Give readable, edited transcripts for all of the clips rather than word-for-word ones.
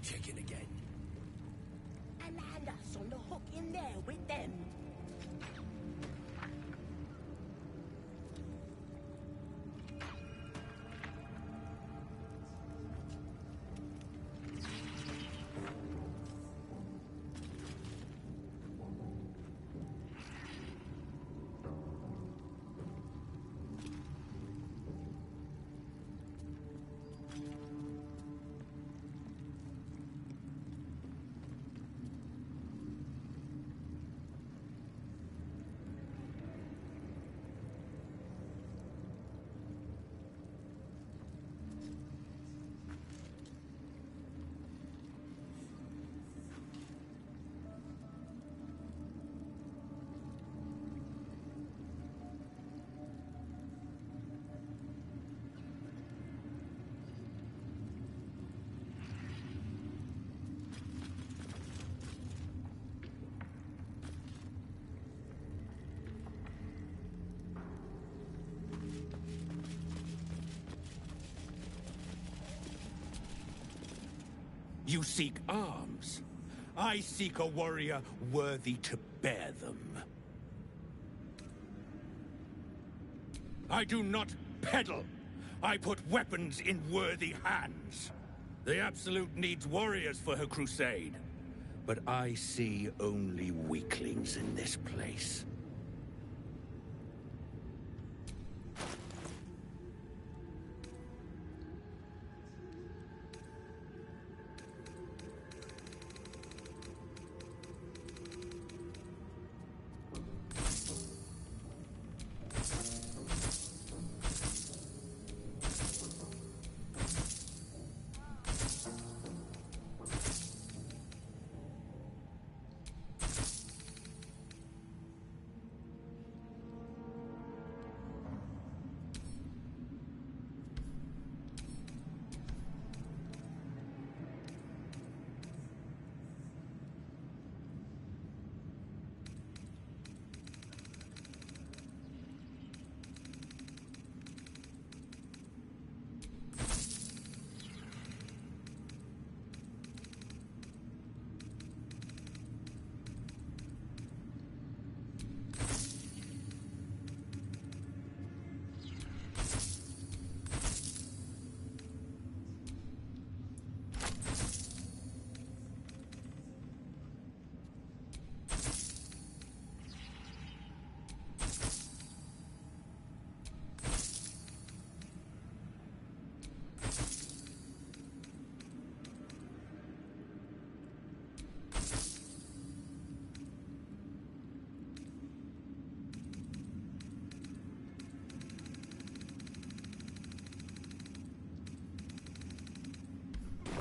kicking again. And land us on the hook in there with them. You seek arms. I seek a warrior worthy to bear them. I do not peddle. I put weapons in worthy hands. The Absolute needs warriors for her crusade. But I see only weaklings in this place.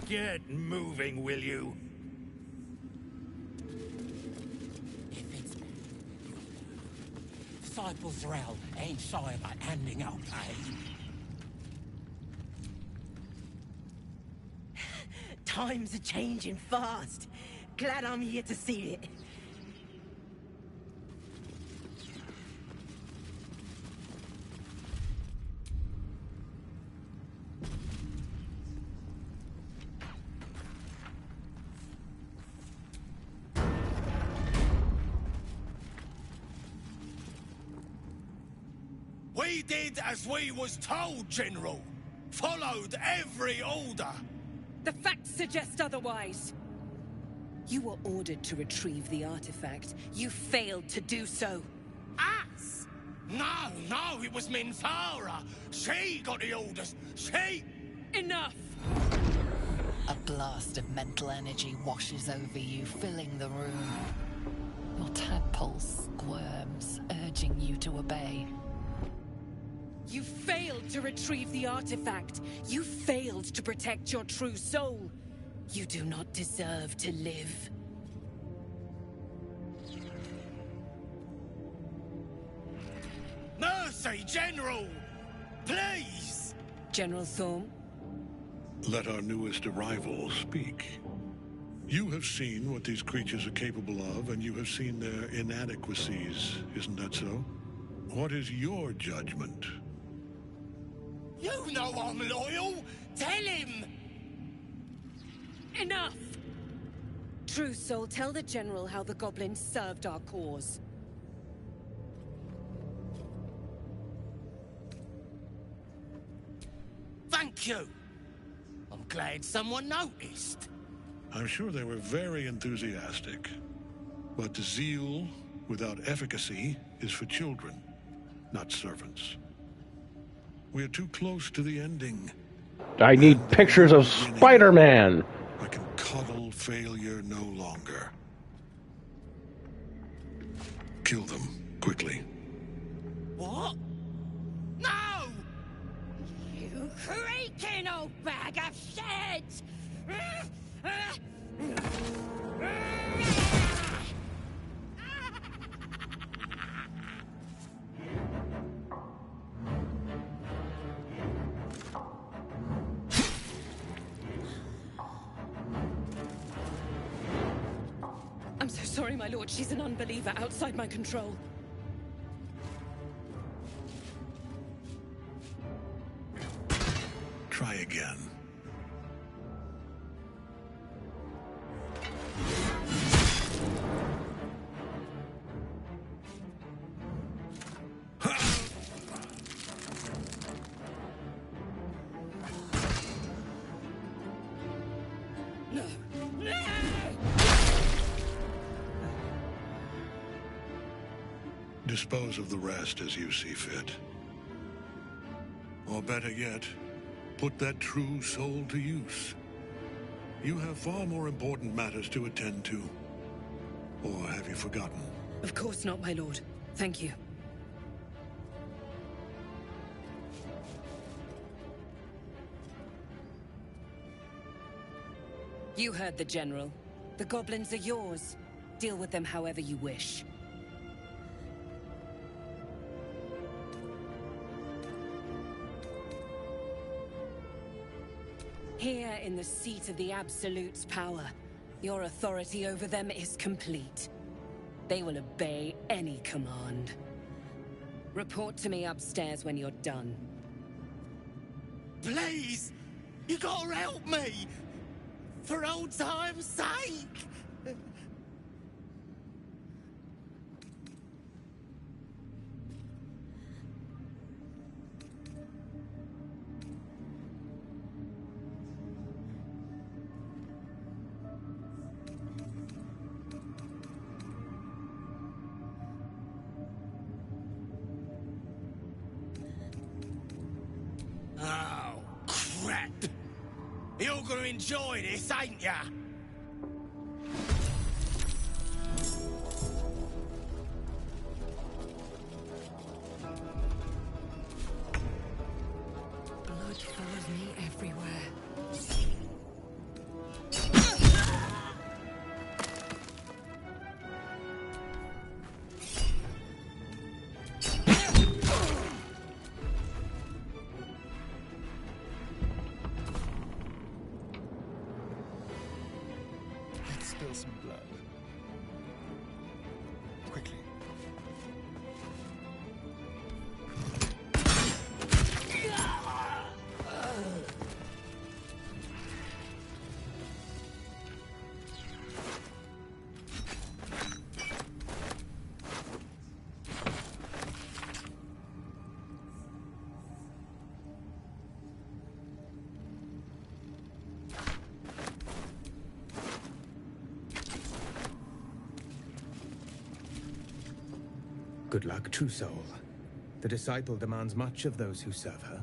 Get moving, will you? If it's... Disciples Rel ain't shy about handing out aid. Times are changing fast. Glad I'm here to see it. We did as we was told, General. Followed every order. The facts suggest otherwise. You were ordered to retrieve the artifact. You failed to do so. Us? No, it was Minthara. She got the orders. She... Enough! A blast of mental energy washes over you, filling the room. Your tadpole squirms, urging you to obey. You failed to retrieve the artifact. You failed to protect your true soul. You do not deserve to live. Mercy, General! Please! General Thorm? Let our newest arrival speak. You have seen what these creatures are capable of, and you have seen their inadequacies, isn't that so? What is your judgment? You know I'm loyal! Tell him! Enough! True Soul, tell the General how the goblins served our cause. Thank you. I'm glad someone noticed. I'm sure they were very enthusiastic. But zeal without efficacy is for children, not servants. We're too close to the ending. I need pictures of Spider-Man. I can coddle failure no longer. Kill them, quickly. What? No! You creaking old bag of shit! I'm so sorry, my lord. She's an unbeliever outside my control. Try again. Dispose of the rest as you see fit. Or better yet, put that true soul to use. You have far more important matters to attend to. Or have you forgotten? Of course not, my lord. Thank you. You heard the General. The goblins are yours. Deal with them however you wish. Here in the seat of the Absolute's power, your authority over them is complete. They will obey any command. Report to me upstairs when you're done. Please! You gotta help me! For old time's sake! Oh, crap! You're gonna enjoy this, ain't ya? Blood follows me everywhere. Spill some blood. Quickly. Good luck, True Soul. The disciple demands much of those who serve her.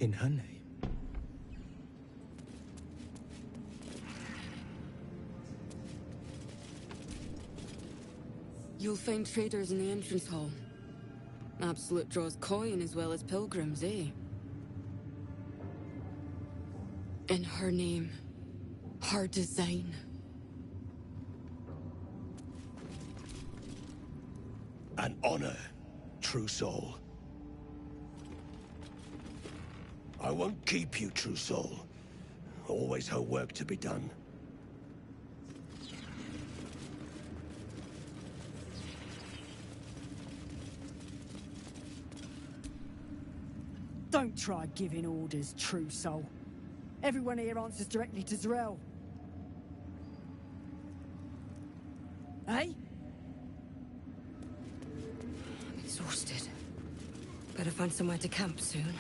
In her name. You'll find traders in the entrance hall. Absolute draws coin as well as pilgrims, eh? In her name. Her design. An honor, True Soul. I won't keep you, True Soul. Always her work to be done. Don't try giving orders, true soul. Everyone here answers directly to Z'rell. Hey? I'm exhausted. Better find somewhere to camp soon.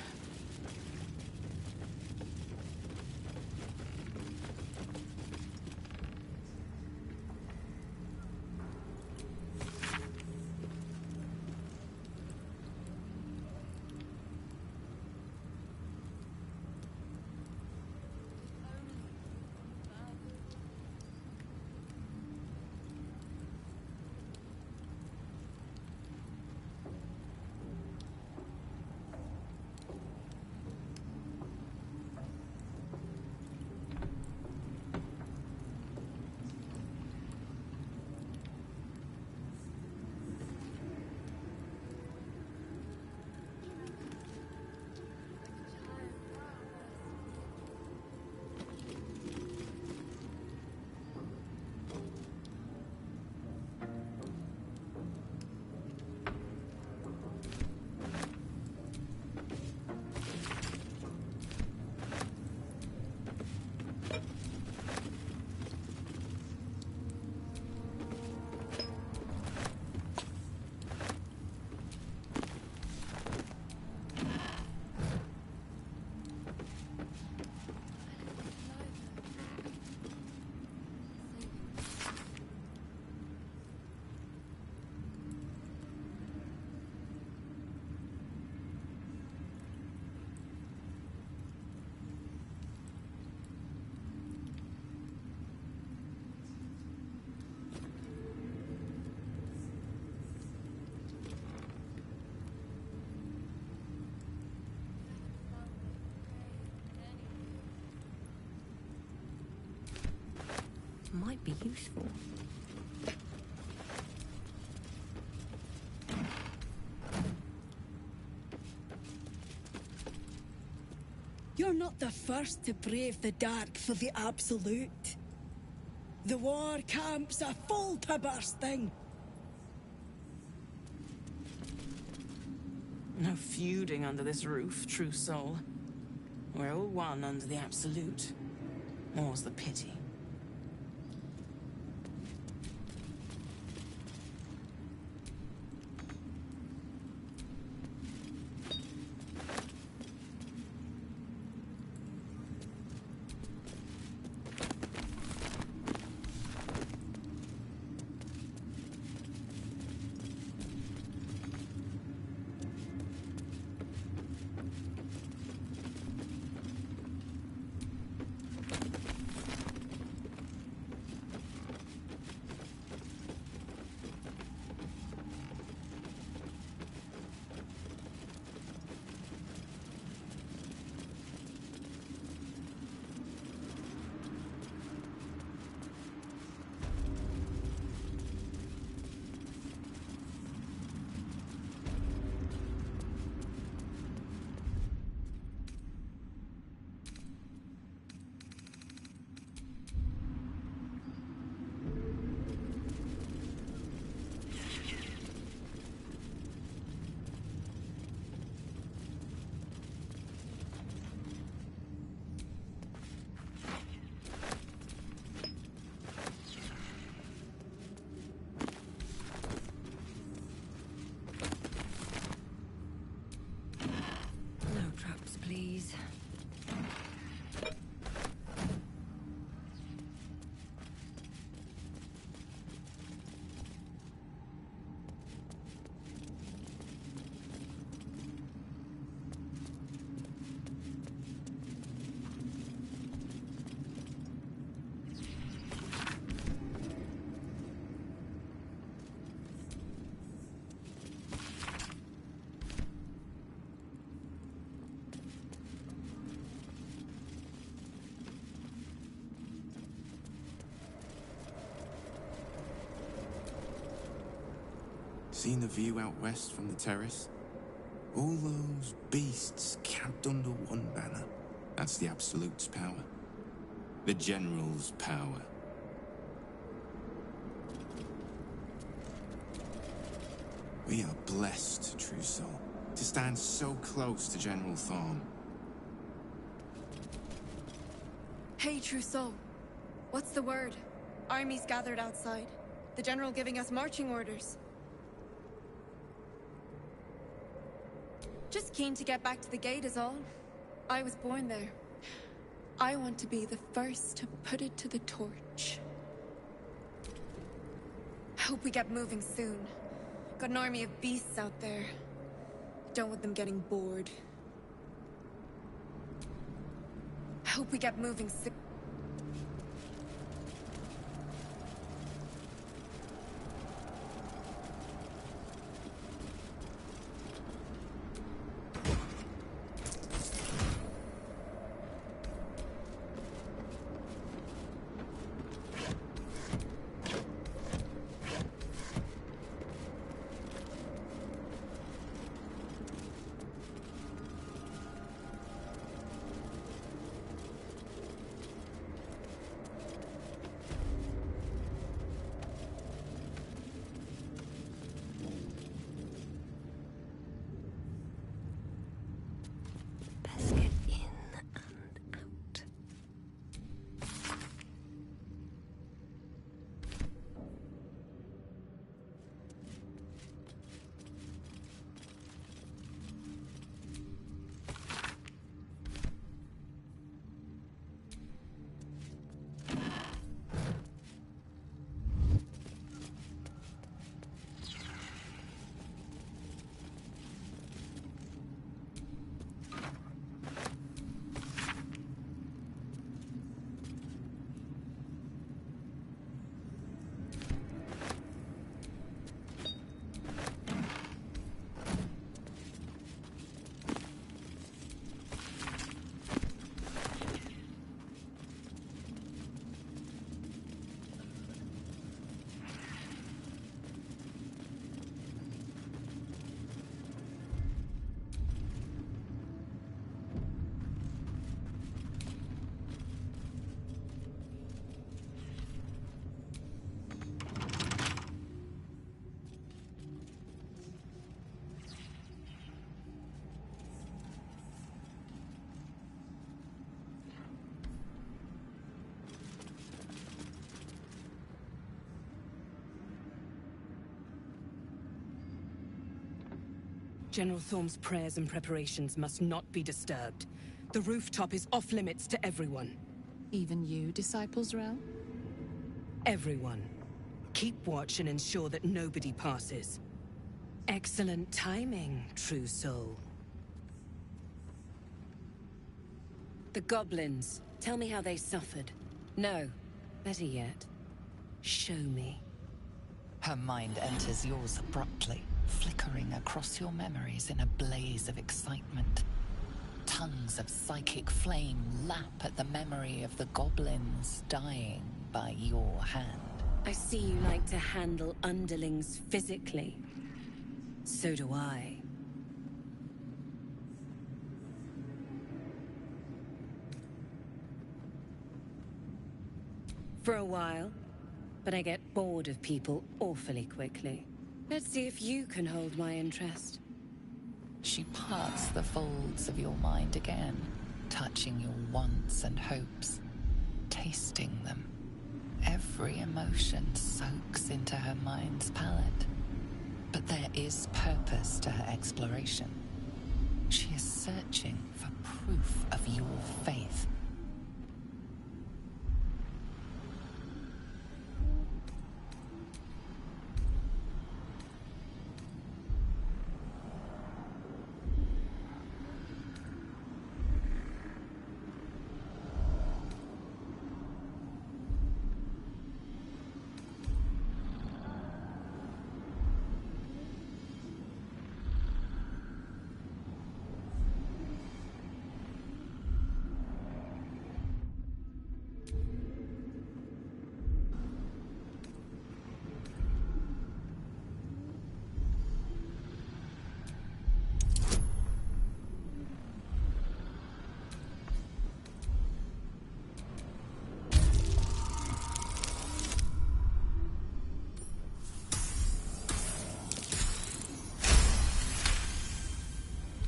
Might be useful. You're not the first to brave the dark for the Absolute. The war camps are full to bursting. No feuding under this roof, true soul. We're all one under the Absolute. More's the pity. Please. Seen the view out west from the terrace? All those beasts camped under one banner. That's the Absolute's power. The General's power. We are blessed, true soul. to stand so close to General Thorm. Hey, True Soul. What's the word? Armies gathered outside. The General giving us marching orders. Just keen to get back to the gate is all. I was born there. I want to be the first to put it to the torch. Hope we get moving soon. Got an army of beasts out there. Don't want them getting bored. Hope we get moving soon. General Thorm's prayers and preparations must not be disturbed. The rooftop is off limits to everyone. Even you, Disciples Rel? Everyone. Keep watch and ensure that nobody passes. Excellent timing, True Soul. The goblins. Tell me how they suffered. No, better yet, show me. Her mind enters yours abruptly, flickering across your memories in a blaze of excitement. Tongues of psychic flame lap at the memory of the goblins dying by your hand. I see you like to handle underlings physically. So do I. For a while, but I get bored of people awfully quickly. Let's see if you can hold my interest. She parts the folds of your mind again, touching your wants and hopes, tasting them. Every emotion soaks into her mind's palette. But there is purpose to her exploration. She is searching for proof of your faith.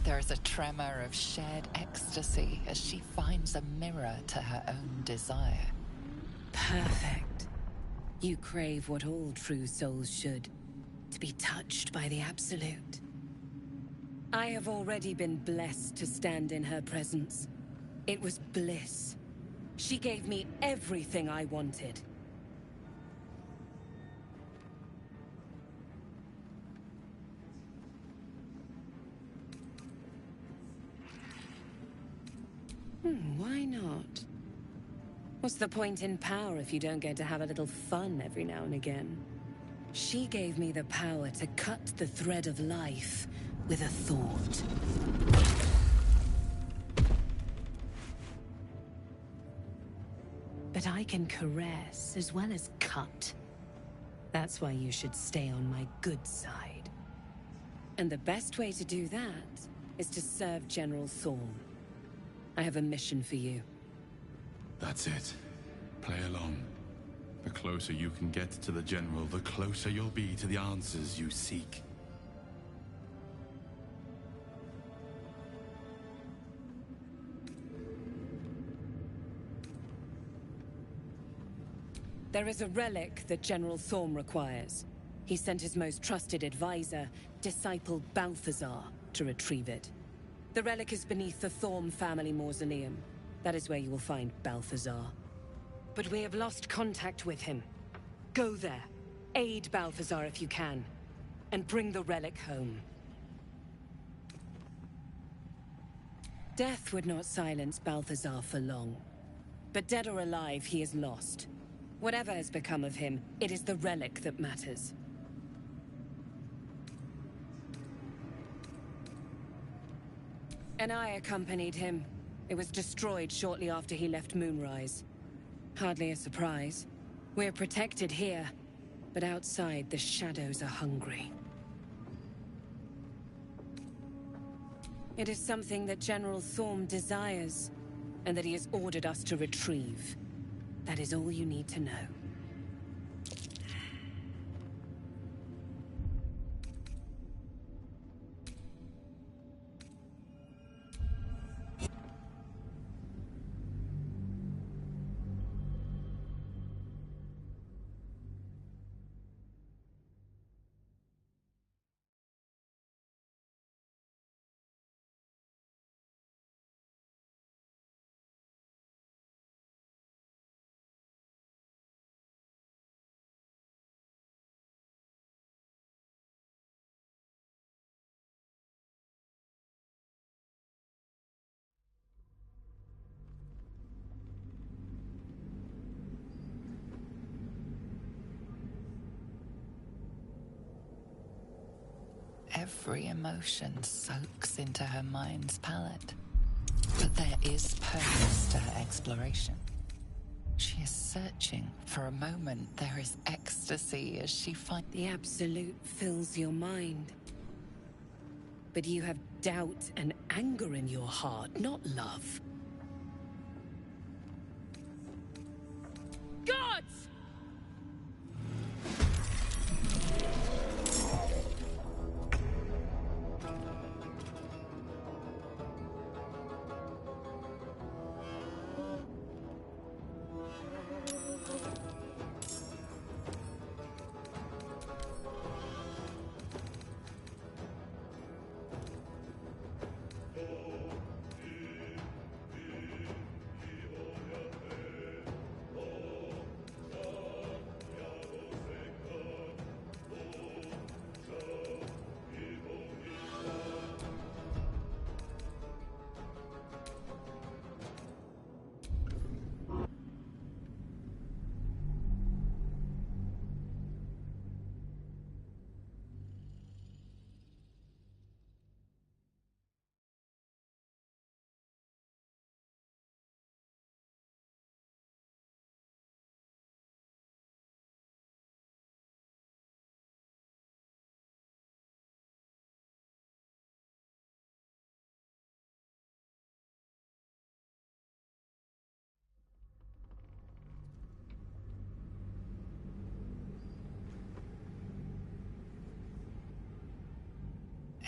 There is a tremor of shared ecstasy as she finds a mirror to her own desire. Perfect. You crave what all true souls should, to be touched by the Absolute. I have already been blessed to stand in her presence. It was bliss. She gave me everything I wanted. Why not? What's the point in power if you don't get to have a little fun every now and again? She gave me the power to cut the thread of life with a thought. But I can caress as well as cut. That's why you should stay on my good side. And the best way to do that is to serve General Thorm. I have a mission for you. That's it. Play along. The closer you can get to the General, the closer you'll be to the answers you seek. There is a relic that General Thorm requires. He sent his most trusted advisor, Disciple Balthazar, to retrieve it. The relic is beneath the Thorm family mausoleum. That is where you will find Balthazar. But we have lost contact with him. Go there, aid Balthazar if you can, and bring the relic home. Death would not silence Balthazar for long. But dead or alive, he is lost. Whatever has become of him, it is the relic that matters. And I accompanied him. It was destroyed shortly after he left Moonrise. Hardly a surprise. We're protected here, but outside the shadows are hungry. It is something that General Thorm desires, and that he has ordered us to retrieve. That is all you need to know. Every emotion soaks into her mind's palette. But there is purpose to her exploration. She is searching. For a moment, there is ecstasy as she finds... The Absolute fills your mind. But you have doubt and anger in your heart, not love. Gods!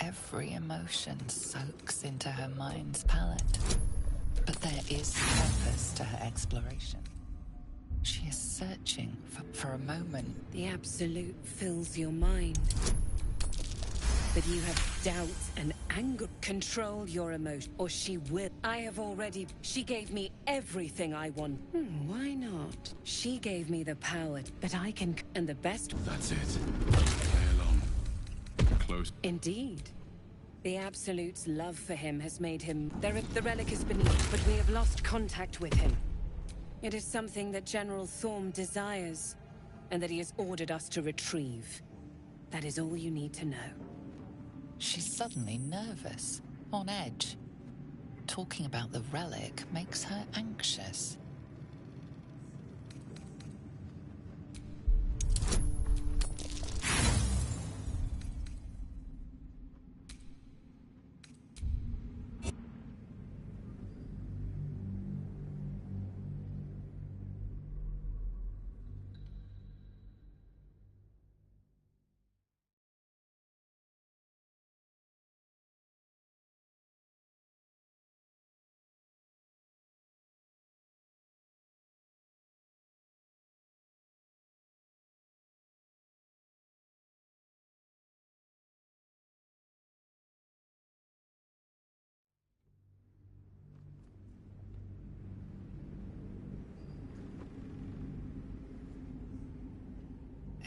Every emotion soaks into her mind's palette. But there is purpose to her exploration. She is searching for a moment. The Absolute fills your mind. But you have doubt and anger. Control your emotion, or she will. I have already... She gave me everything I want. Why not? She gave me the power, but I can... And the best... That's it. Play along. Close. Indeed. The Absolute's love for him has made him... The relic is beneath, but we have lost contact with him. It is something that General Thorm desires, and that he has ordered us to retrieve. That is all you need to know. She's suddenly nervous, on edge. Talking about the relic makes her anxious.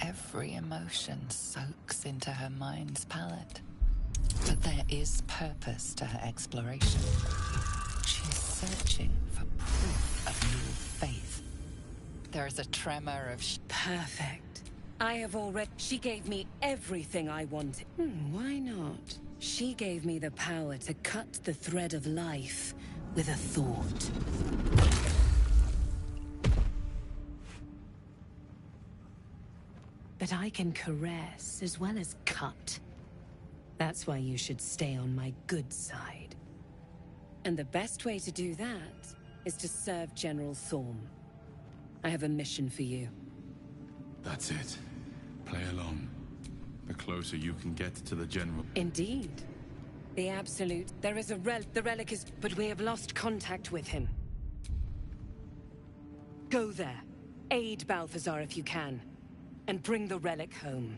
Every emotion soaks into her mind's palette. But there is purpose to her exploration. She is searching for proof of your faith. There is a tremor of... Perfect. I have already... She gave me everything I wanted. Why not? She gave me the power to cut the thread of life with a thought. But I can caress as well as cut. That's why you should stay on my good side. And the best way to do that is to serve General Thorm. I have a mission for you. That's it. Play along. The closer you can get to the General... Indeed. The Absolute... There is the relic is... But we have lost contact with him. Go there. Aid Balthazar if you can. And bring the relic home.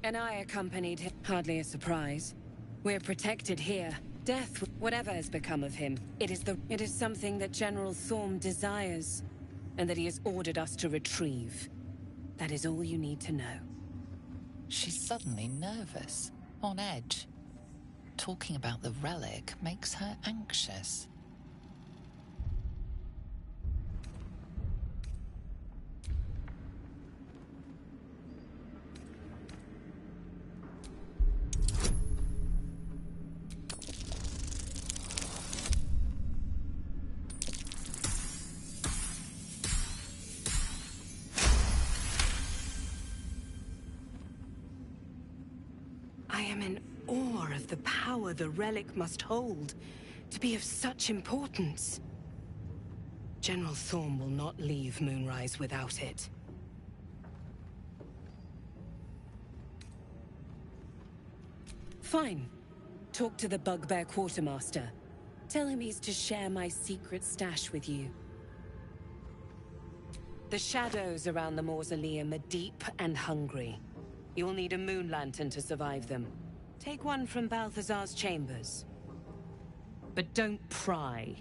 And I accompanied him. Hardly a surprise. We're protected here. Death, whatever has become of him, it is something that General Thorm desires, and that he has ordered us to retrieve. That is all you need to know. She's suddenly nervous, on edge. Talking about the relic makes her anxious. I am in awe of the power the relic must hold to be of such importance. General Thorm will not leave Moonrise without it. Fine. Talk to the Bugbear Quartermaster. Tell him he's to share my secret stash with you. The shadows around the mausoleum are deep and hungry. You'll need a moon lantern to survive them. Take one from Balthazar's chambers. But don't pry.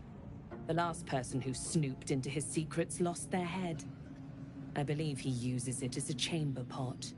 The last person who snooped into his secrets lost their head. I believe he uses it as a chamber pot.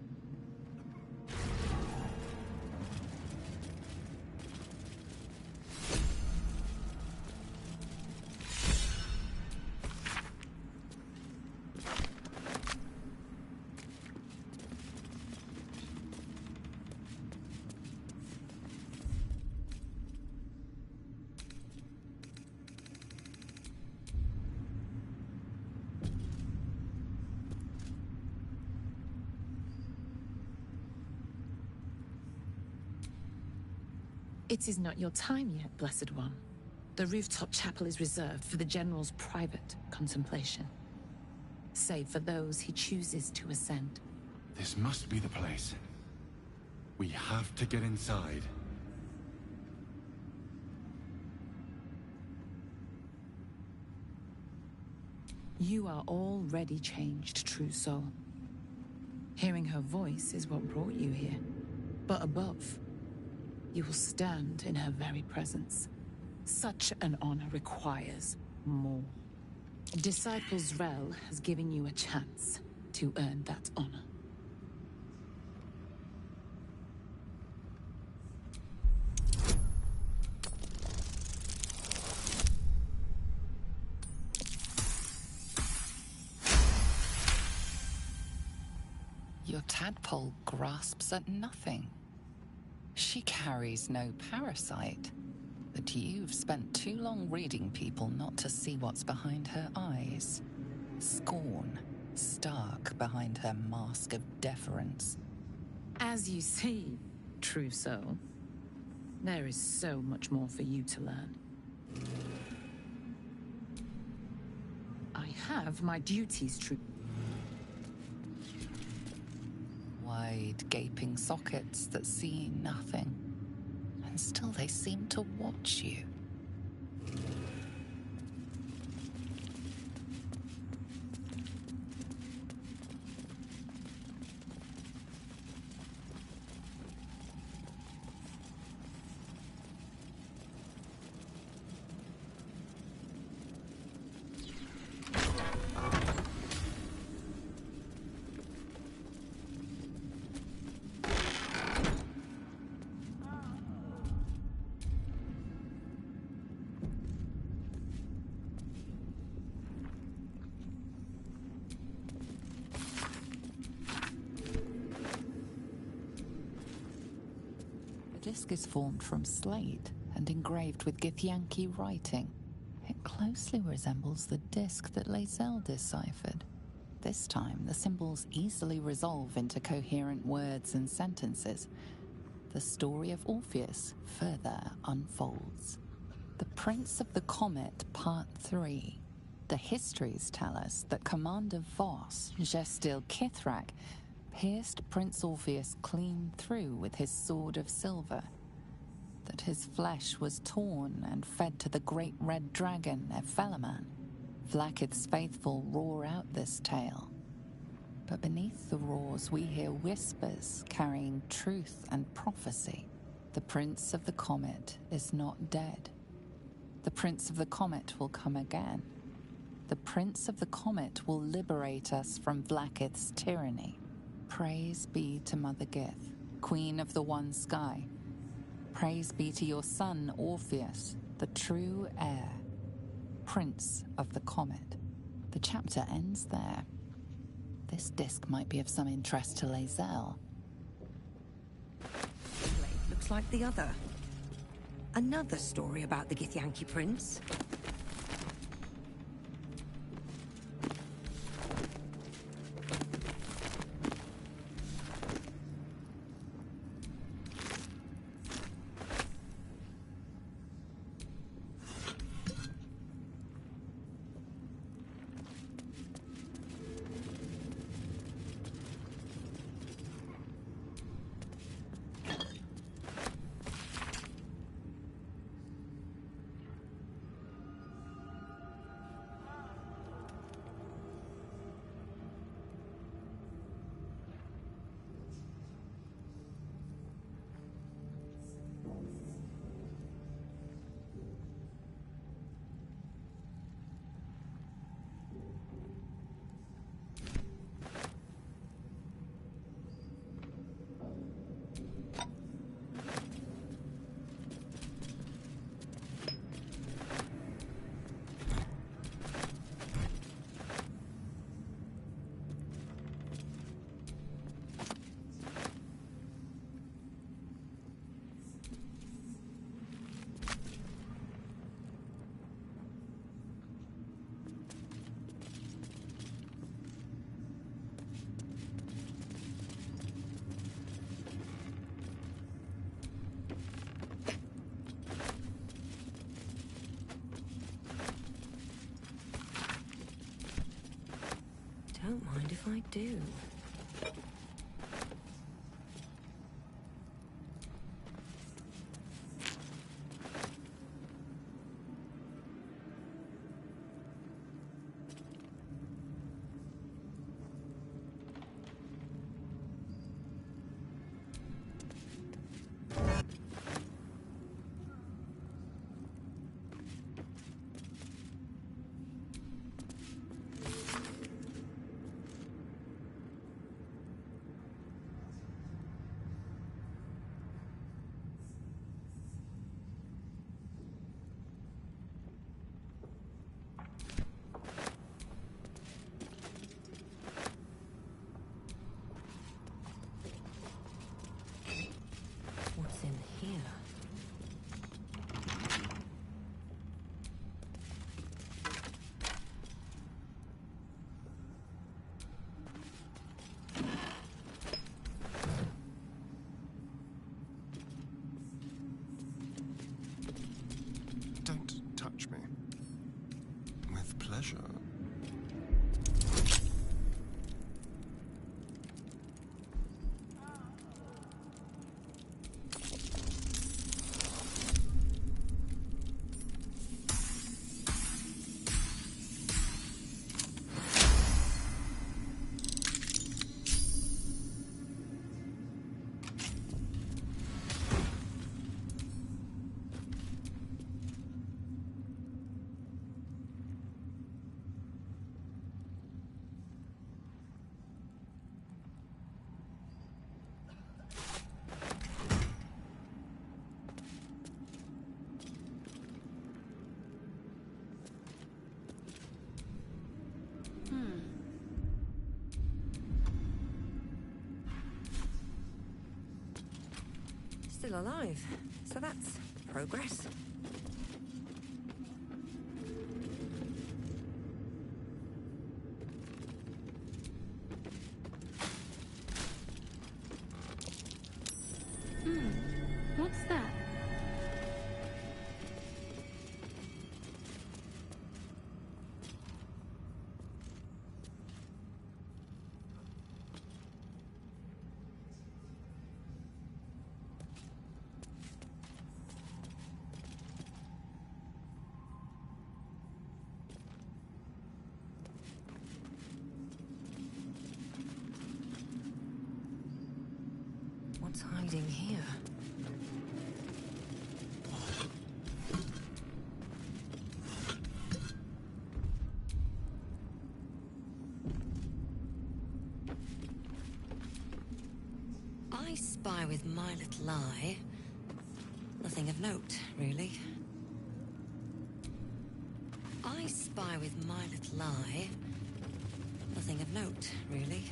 It is not your time yet, Blessed One. The rooftop chapel is reserved for the General's private contemplation, save for those he chooses to ascend. This must be the place. We have to get inside. You are already changed, true soul. Hearing her voice is what brought you here. But above, you will stand in her very presence. Such an honor requires more. Disciples Rel has given you a chance to earn that honor. Your tadpole grasps at nothing. She carries no parasite, but you've spent too long reading people not to see what's behind her eyes. Scorn, stark behind her mask of deference. As you see, true soul, there is so much more for you to learn. I have my duties, true. Wide, gaping sockets that see nothing, and still they seem to watch you. The disc is formed from slate and engraved with Githyanki writing. It closely resembles the disc that Lae'zel deciphered. This time, the symbols easily resolve into coherent words and sentences. The story of Orpheus further unfolds. The Prince of the Comet, Part 3. The histories tell us that Commander Voss, Gestil Kithrak, pierced Prince Orpheus clean through with his sword of silver, that his flesh was torn and fed to the great red dragon, Ephelaman. Vlaakith's faithful roar out this tale. But beneath the roars we hear whispers carrying truth and prophecy. The Prince of the Comet is not dead. The Prince of the Comet will come again. The Prince of the Comet will liberate us from Vlaakith's tyranny. Praise be to Mother Gith, Queen of the One Sky. Praise be to your son, Orpheus, the true heir, Prince of the Comet. The chapter ends there. This disc might be of some interest to Lae'zel. Looks like the other. Another story about the Githyanki prince. Don't mind if I do. still alive, so that's progress. What's that? What's hiding here? I spy with my little eye. Nothing of note, really. I spy with my little eye. Nothing of note, really.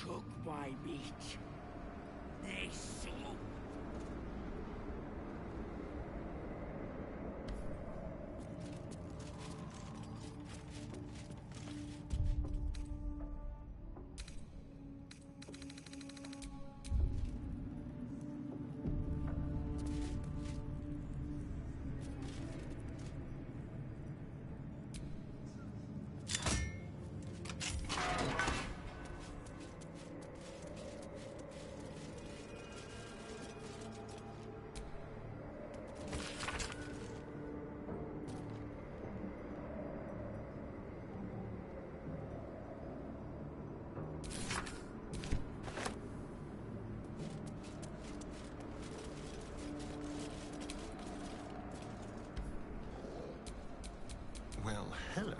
Took my meat. They slew. Well, hello.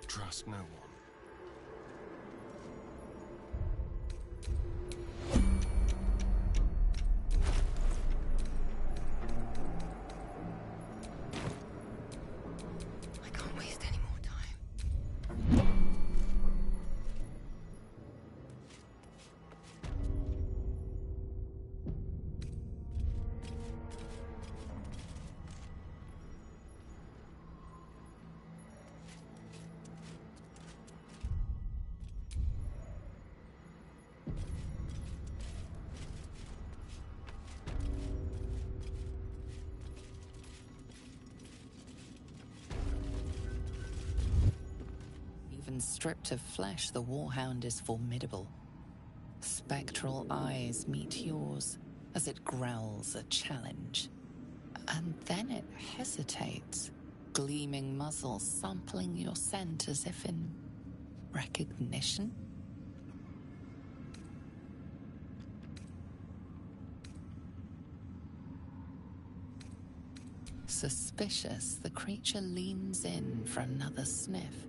Trust no one. Even stripped of flesh, the Warhound is formidable. Spectral eyes meet yours as it growls a challenge. And then it hesitates, gleaming muzzle sampling your scent as if in recognition. Suspicious, the creature leans in for another sniff,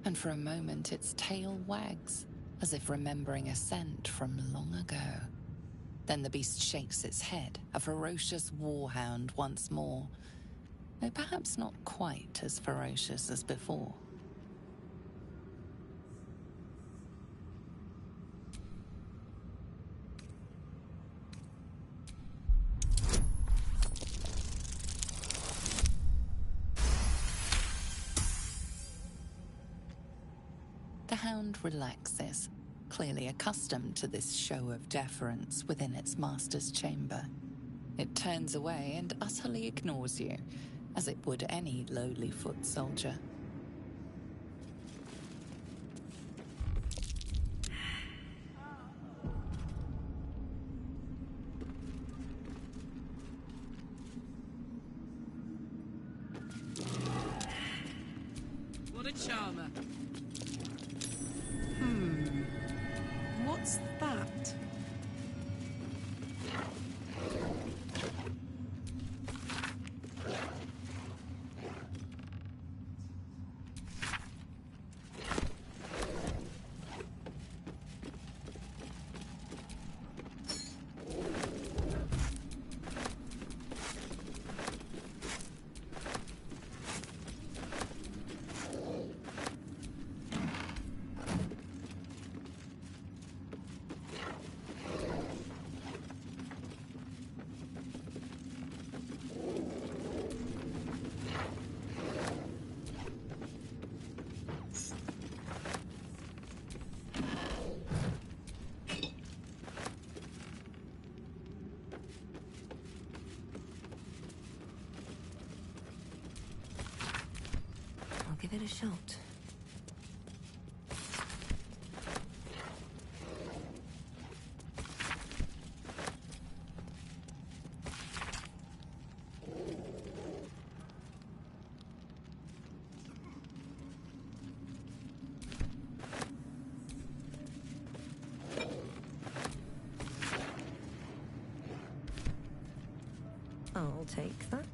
and for a moment its tail wags, as if remembering a scent from long ago. Then the beast shakes its head, a ferocious warhound once more, though perhaps not quite as ferocious as before. The hound relaxes, clearly accustomed to this show of deference within its master's chamber. It turns away and utterly ignores you, as it would any lowly foot soldier. What a charmer. What's that? Give it a shot. I'll take that.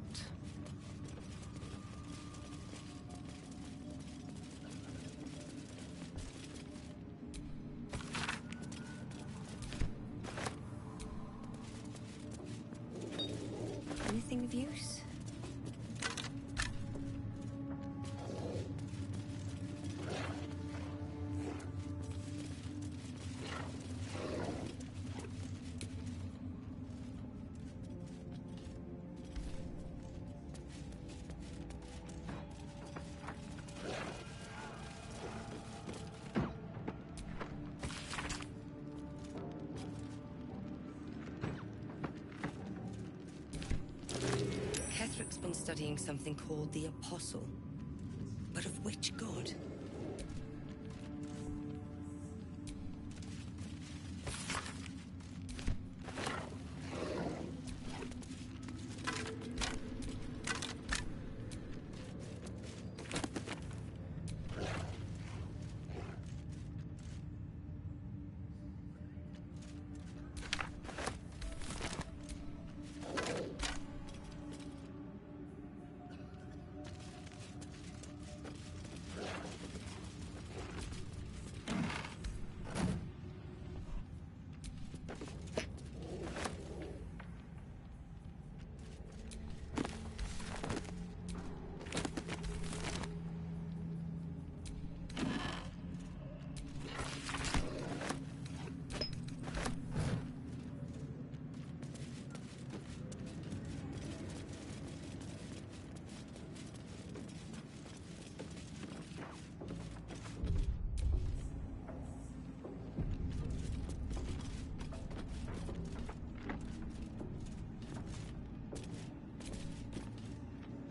Anything of use? Kethrick's been studying something called the Apostle. But of which god?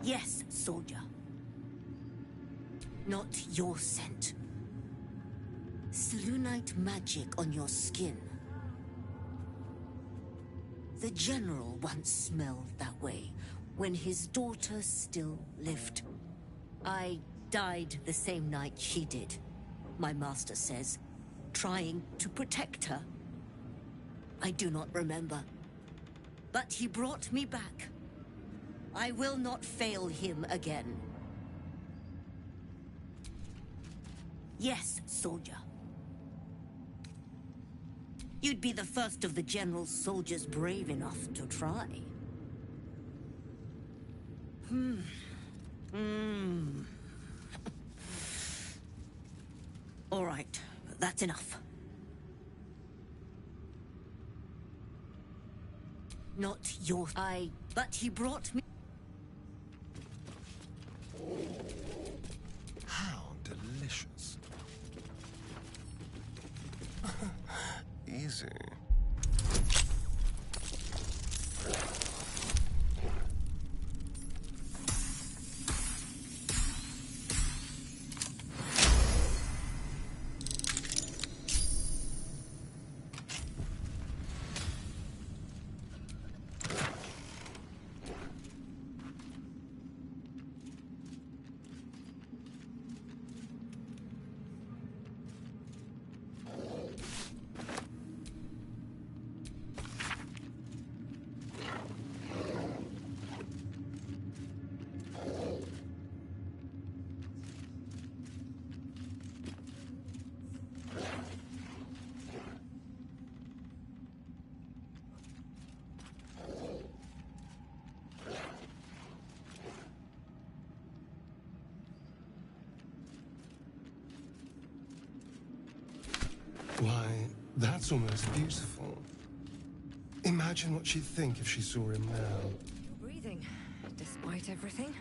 Yes, soldier. Not your scent. kryptonite magic on your skin. The General once smelled that way when his daughter still lived. I died the same night she did, my master says, trying to protect her. I do not remember. But he brought me back. I will not fail him again. Yes, soldier. You'd be the first of the General's soldiers brave enough to try. All right, that's enough. Not your... But he brought me... How delicious. Easy. Why, that's almost beautiful. Imagine what she'd think if she saw him now. You're breathing, despite everything.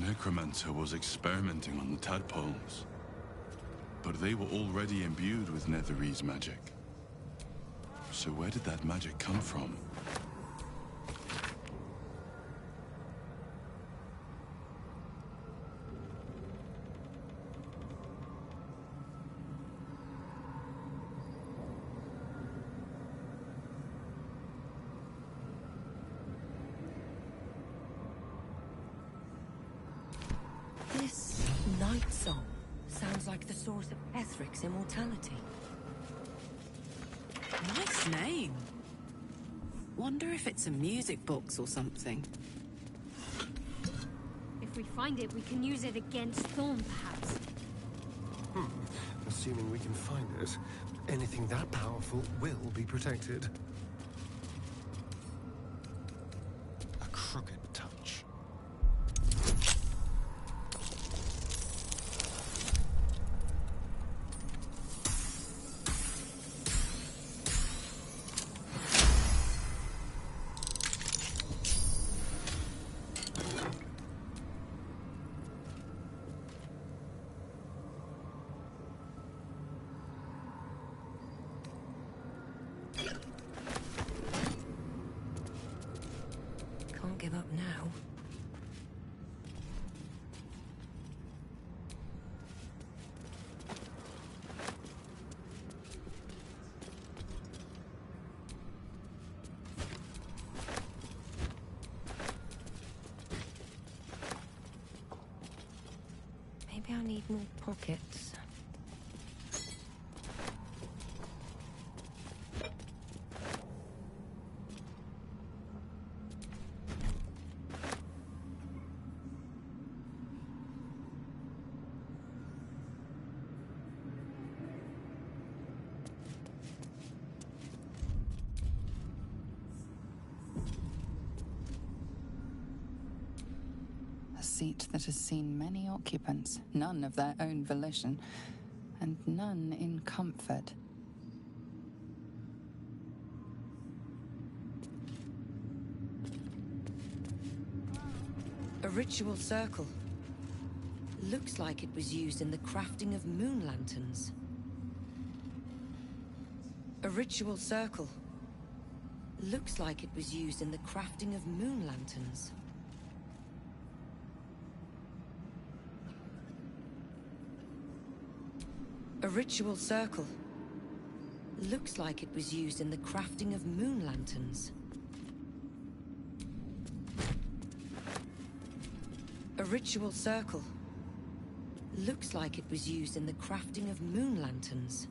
necromancer was experimenting on the tadpoles. But they were already imbued with Netherese magic. So where did that magic come from? This night song sounds like the source of Ethric's immortality. Nice name. Wonder if it's a music box or something. If we find it, we can use it against Thorn, perhaps. Assuming we can find it, anything that powerful will be protected. A crooked touch. Can't give up now. Maybe I need more pockets. A seat that has seen many occupants, none of their own volition, and none in comfort. A ritual circle. Looks like it was used in the crafting of moon lanterns. A ritual circle. Looks like it was used in the crafting of moon lanterns. A ritual circle. Looks like it was used in the crafting of moon lanterns. A ritual circle. Looks like it was used in the crafting of moon lanterns.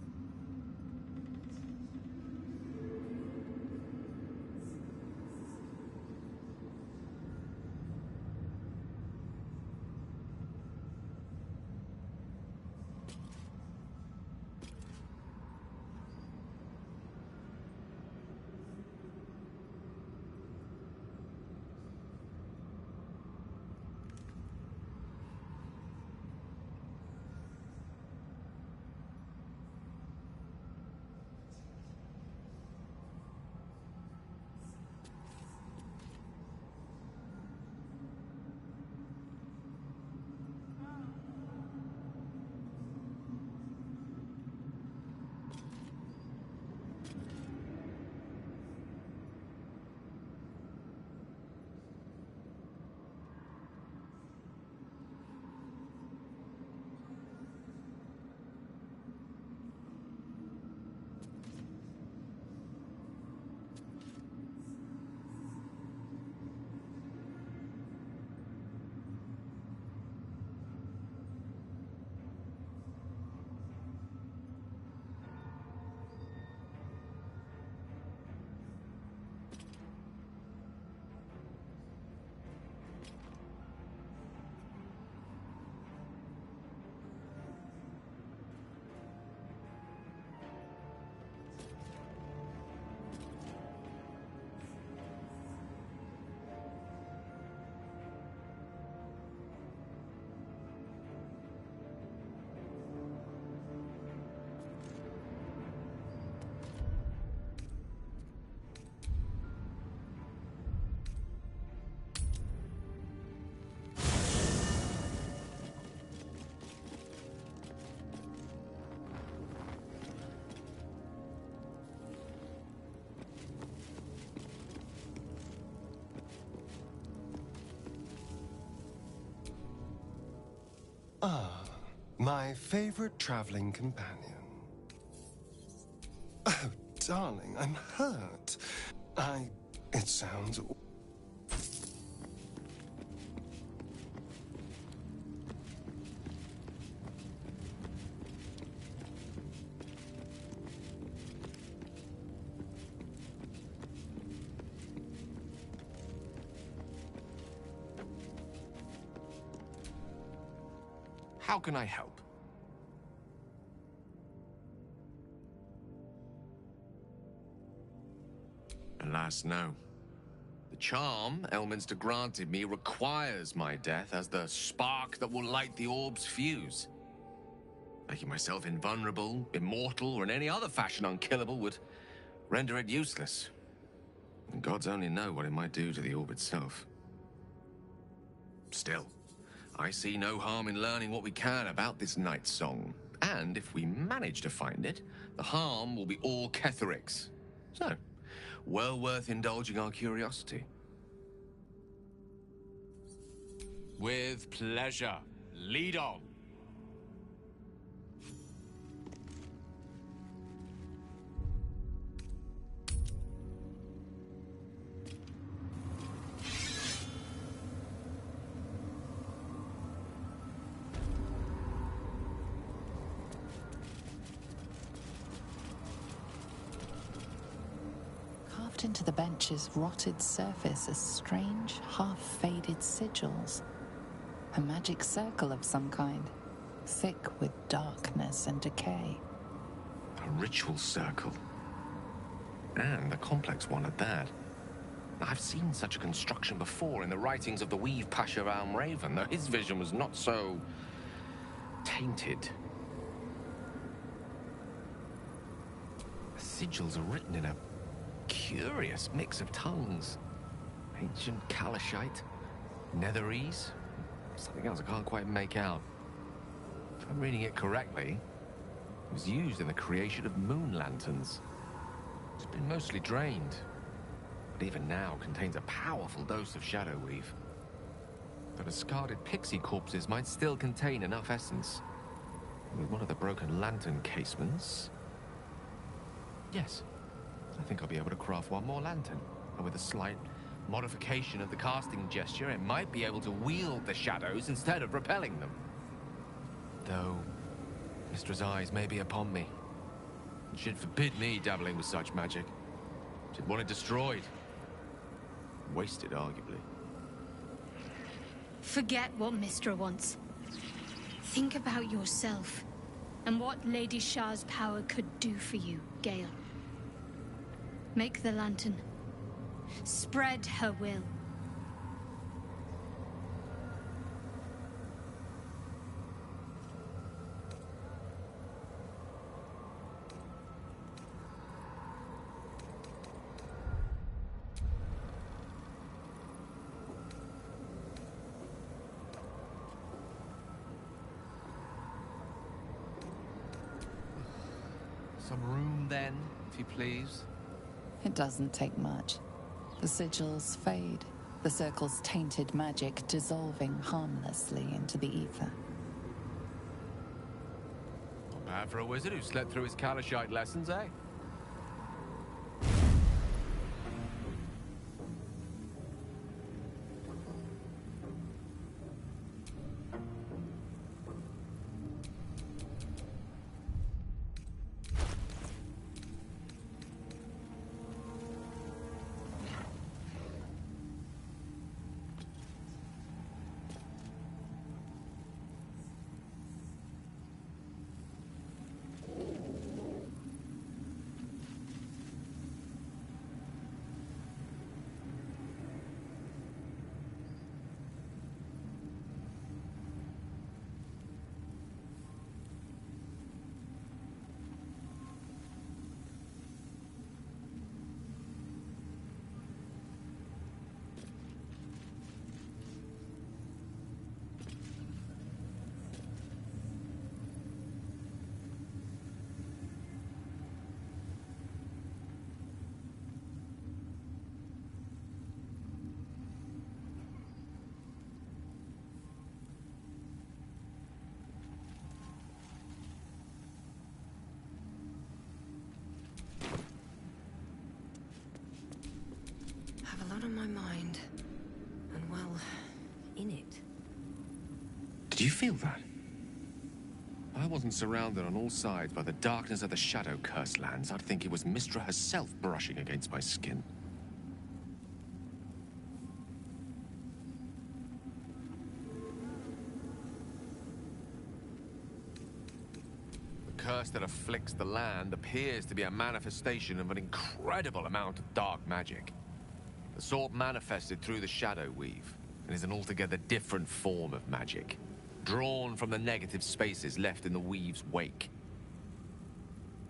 Ah, my favorite traveling companion. Oh, darling, I'm hurt. It sounds... How can I help? Alas, no. The charm Elminster granted me requires my death as the spark that will light the orb's fuse. Making myself invulnerable, immortal, or in any other fashion unkillable would render it useless. And gods only know what it might do to the orb itself. Still, I see no harm in learning what we can about this night song. And if we manage to find it, the harm will be all Ketheric's. So, well worth indulging our curiosity. With pleasure. Lead on. Carved into the bench's rotted surface are strange, half-faded sigils. A magic circle of some kind, thick with darkness and decay. A ritual circle. And a complex one at that. I've seen such a construction before in the writings of the Weave Pasha Raven, though his vision was not so... tainted. The sigils are written in a curious mix of tongues. Ancient Kalashite, Netherese, something else I can't quite make out. If I'm reading it correctly, it was used in the creation of moon lanterns. It's been mostly drained, but even now contains a powerful dose of shadow weave. The discarded pixie corpses might still contain enough essence. With one of the broken lantern casements... Yes, I think I'll be able to craft one more lantern. And with a slight modification of the casting gesture, it might be able to wield the shadows instead of repelling them. Though, Mistra's eyes may be upon me. And she'd forbid me dabbling with such magic. She'd want it destroyed. Wasted, arguably. Forget what Mistra wants. Think about yourself, and what Lady Shah's power could do for you, Gale. Make the lantern. Spread her will. Some room, then, if you please. It doesn't take much. The sigils fade, the circle's tainted magic dissolving harmlessly into the ether. Not bad for a wizard who slept through his Kalashite lessons, eh? my mind. And well, in it. Did you feel that? If I wasn't surrounded on all sides by the darkness of the Shadow-cursed lands, I'd think it was Mystra herself brushing against my skin. The curse that afflicts the land appears to be a manifestation of an incredible amount of dark magic. The sort manifested through the Shadow Weave, and is an altogether different form of magic, drawn from the negative spaces left in the Weave's wake.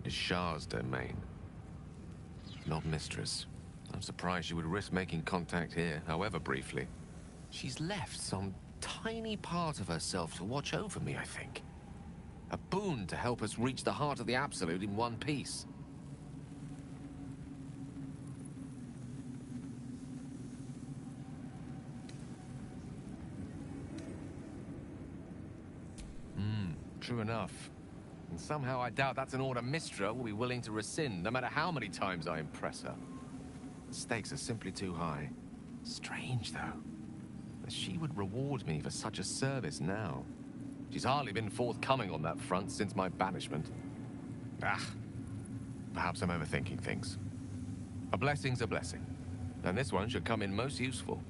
It is Shah's domain, not Mistress. I'm surprised she would risk making contact here, however briefly. She's left some tiny part of herself to watch over me, I think. A boon to help us reach the heart of the Absolute in one piece. True enough. And somehow I doubt that's an order Mystra will be willing to rescind, no matter how many times I impress her. The stakes are simply too high. Strange, though, that she would reward me for such a service now. She's hardly been forthcoming on that front since my banishment. Perhaps I'm overthinking things. A blessing's a blessing, and this one should come in most useful.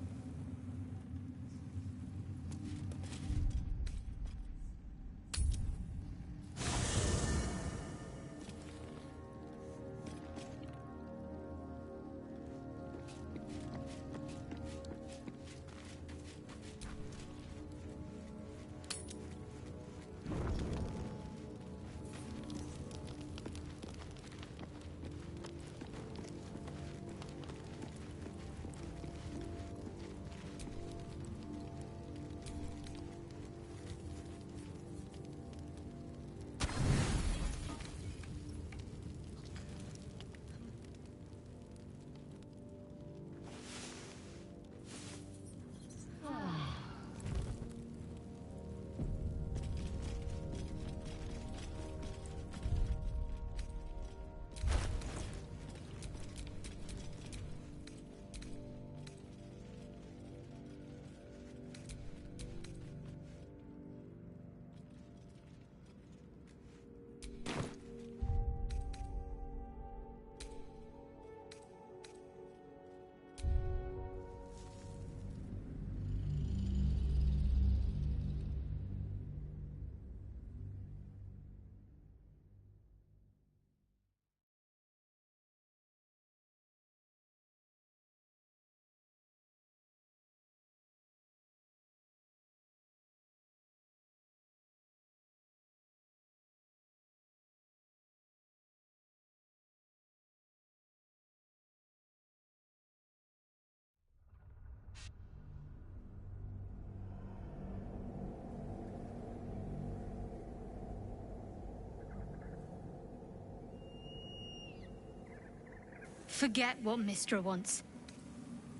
Forget what Mystra wants.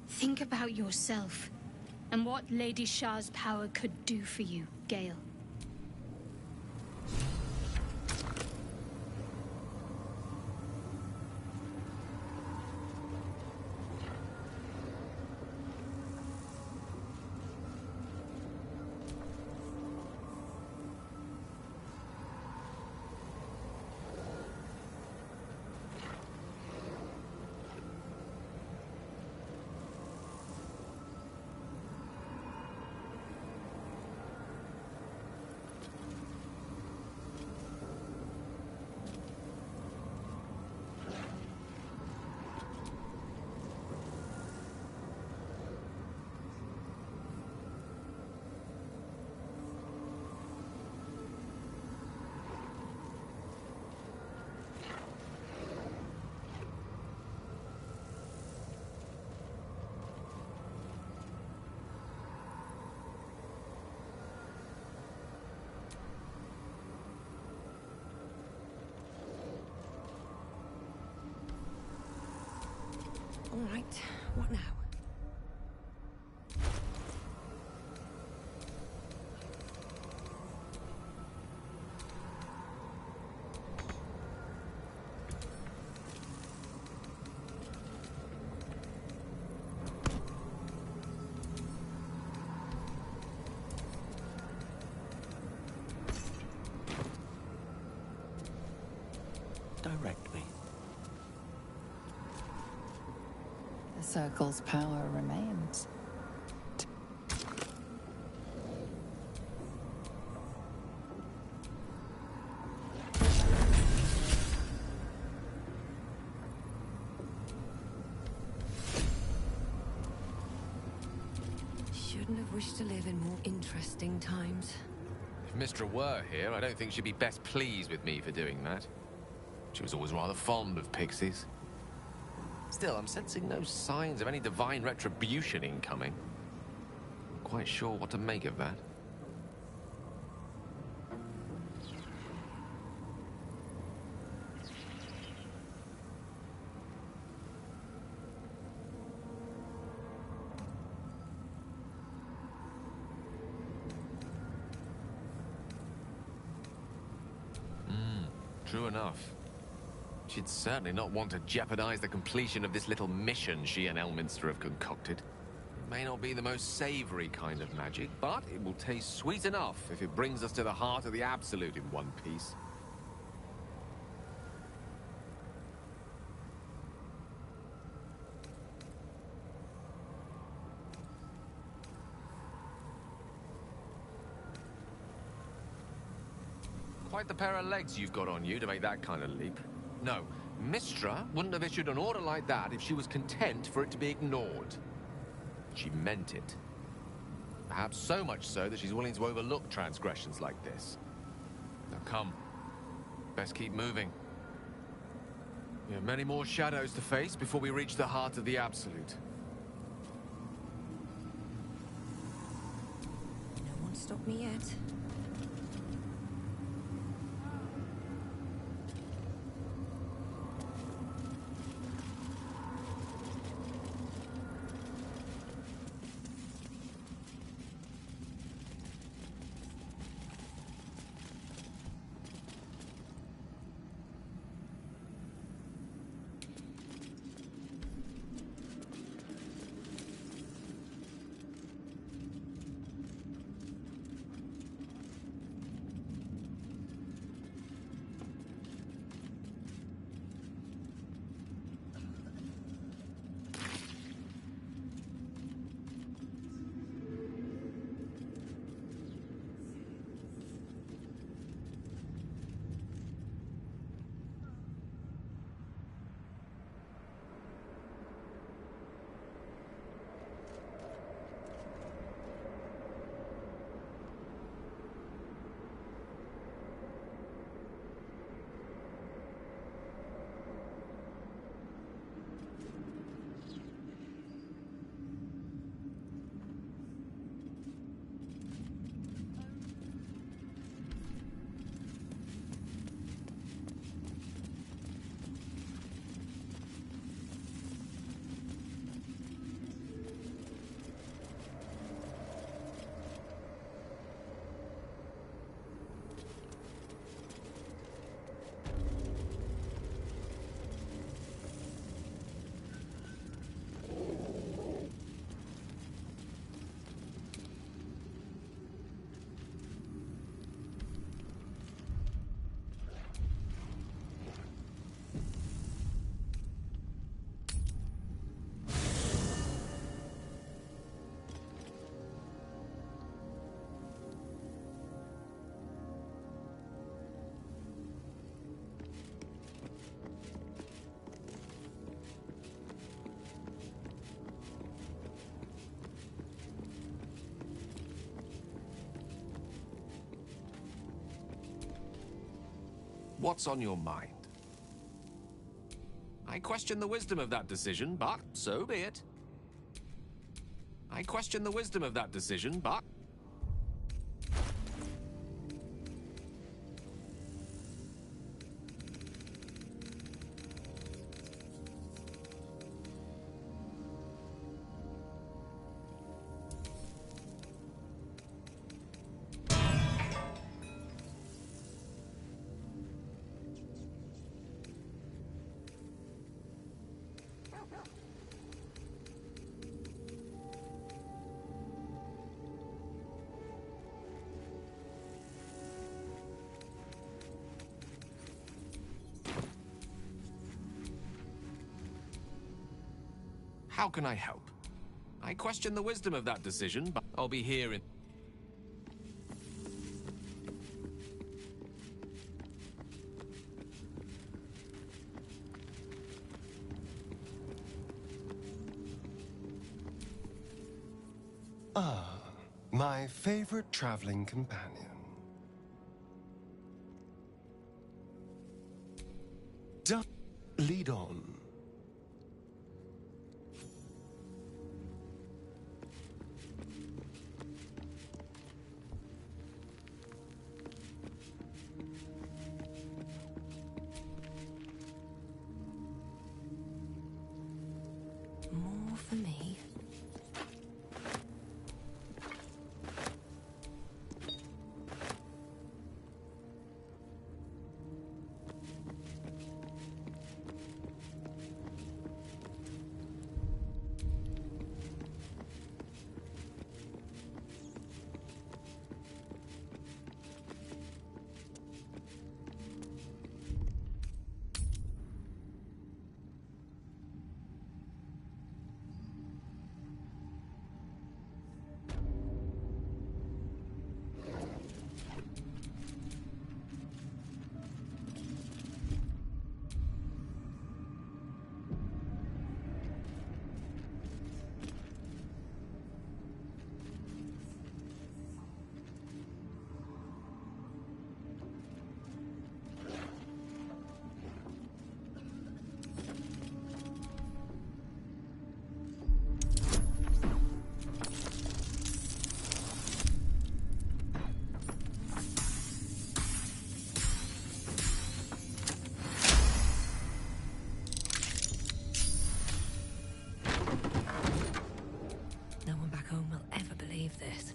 Think about yourself, and what Lady Shah's power could do for you, Gale. All right, what now? correct me. The Circle's power remains. Shouldn't have wished to live in more interesting times. If Mistra were here, I don't think she'd be best pleased with me for doing that. She was always rather fond of pixies. Still, I'm sensing no signs of any divine retribution incoming. Not quite sure what to make of that. True enough. She'd certainly not want to jeopardize the completion of this little mission she and Elminster have concocted. It may not be the most savory kind of magic, but it will taste sweet enough if it brings us to the heart of the Absolute in one piece. Quite the pair of legs you've got on you to make that kind of leap. No, Mistra wouldn't have issued an order like that if she was content for it to be ignored. She meant it. Perhaps so much so that she's willing to overlook transgressions like this. Now come. Best keep moving. We have many more shadows to face before we reach the heart of the Absolute. No one stopped me yet. What's on your mind? I question the wisdom of that decision, but so be it. I question the wisdom of that decision, but... How can I help? I question the wisdom of that decision, but I'll be here in... Ah, my favorite traveling companion. Lead on. More for me. No one back home will ever believe this.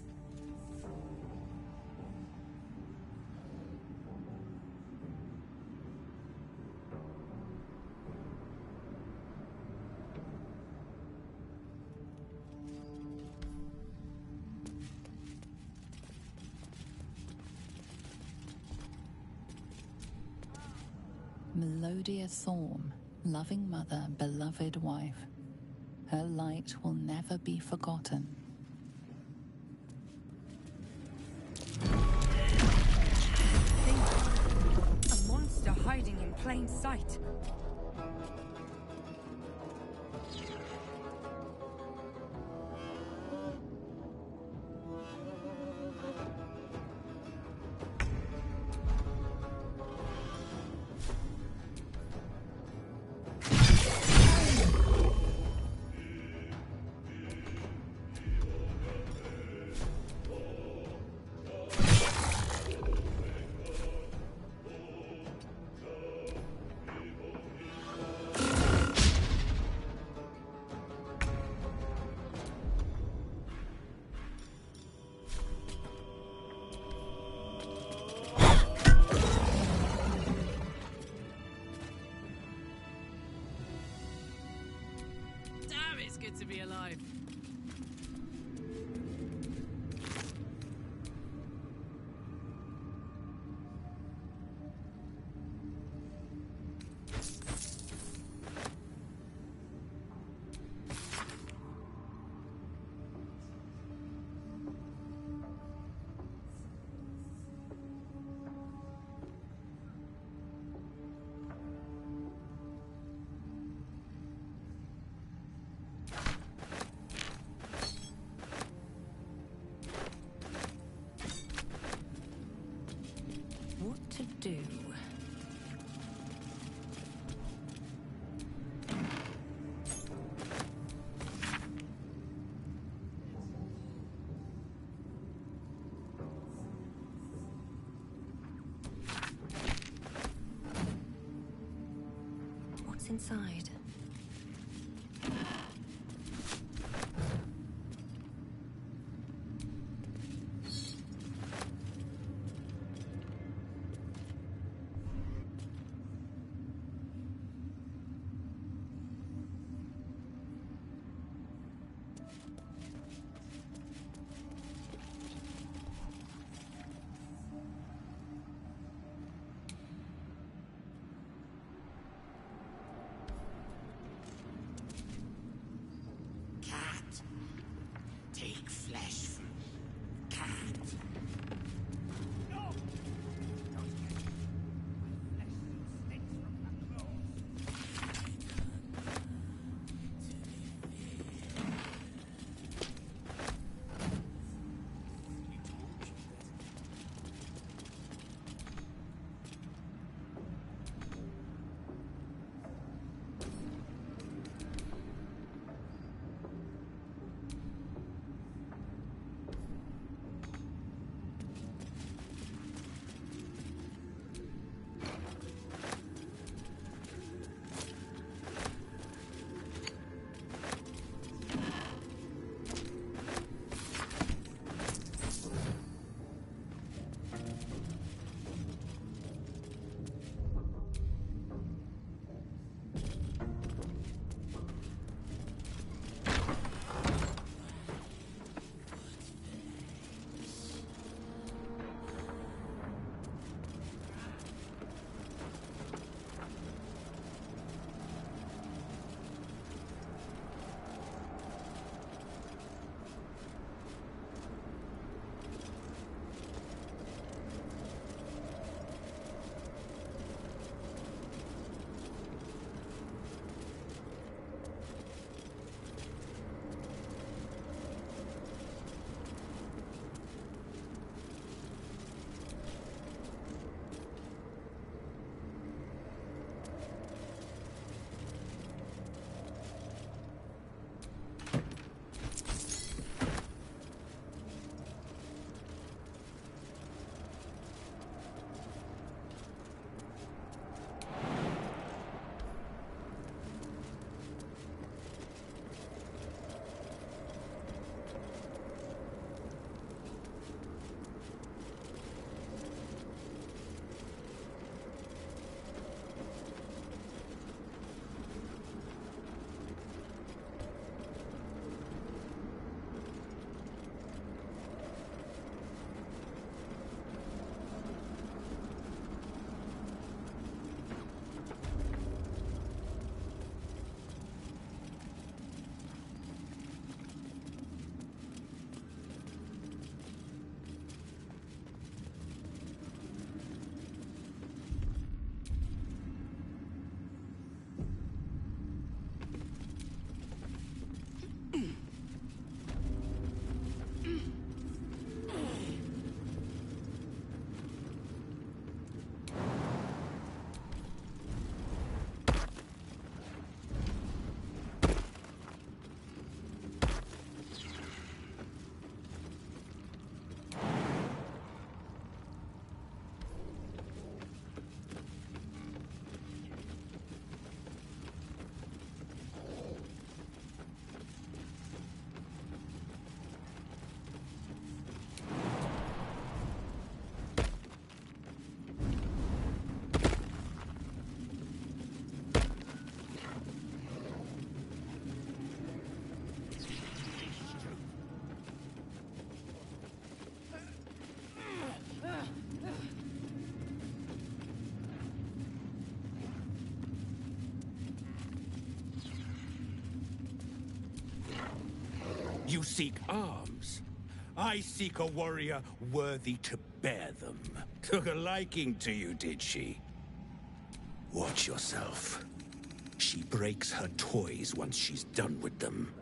Melodia Thorm, loving mother, beloved wife. Her light will never be forgotten. A monster hiding in plain sight. Damn, it's good to be alive. What to do? What's inside? You seek arms. I seek a warrior worthy to bear them. Took a liking to you, did she? Watch yourself. She breaks her toys once she's done with them.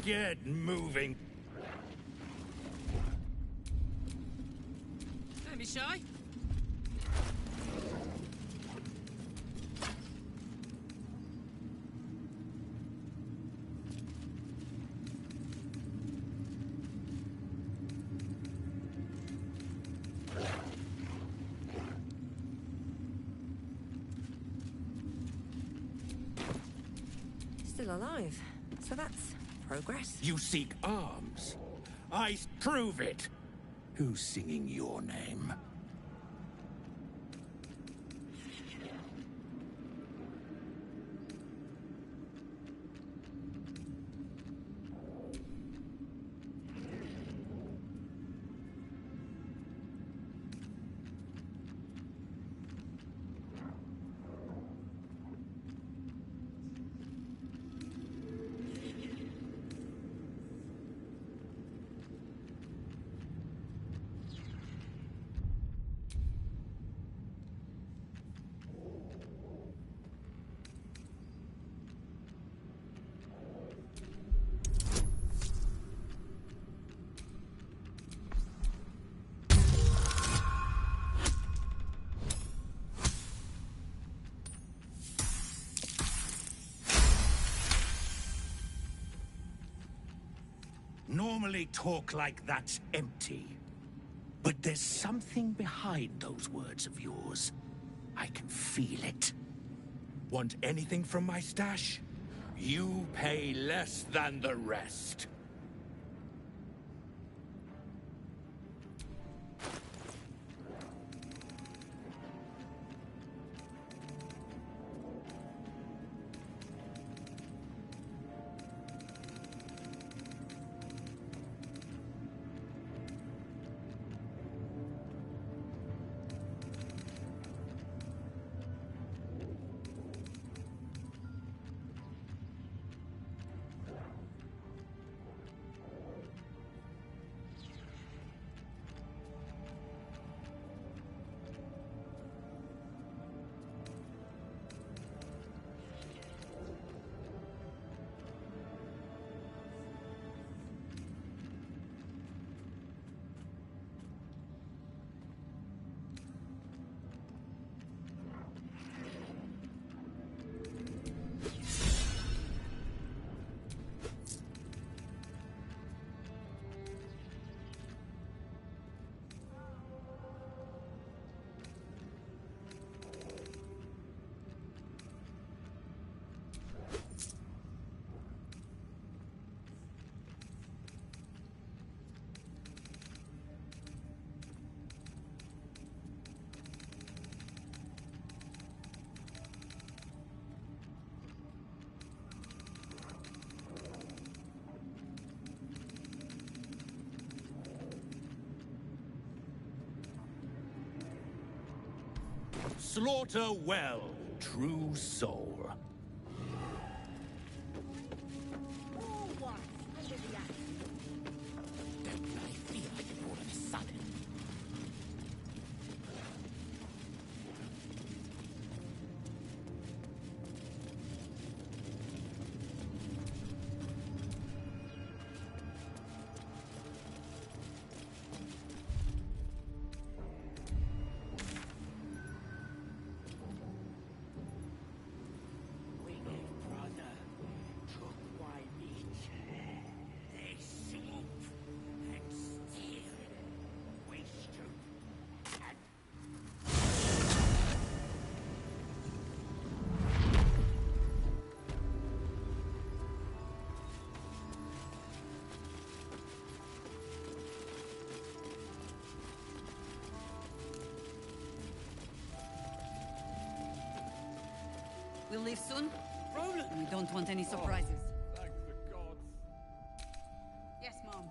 Get moving. Don't be shy. still alive. So that's progress. You seek arms. I prove it. Who's singing your name? Normally talk like that's empty. But there's something behind those words of yours. I can feel it. Want anything from my stash? You pay less than the rest. Slaughter well, true soul. We'll leave soon? We don't want any surprises. Thank the gods. Yes, Mom.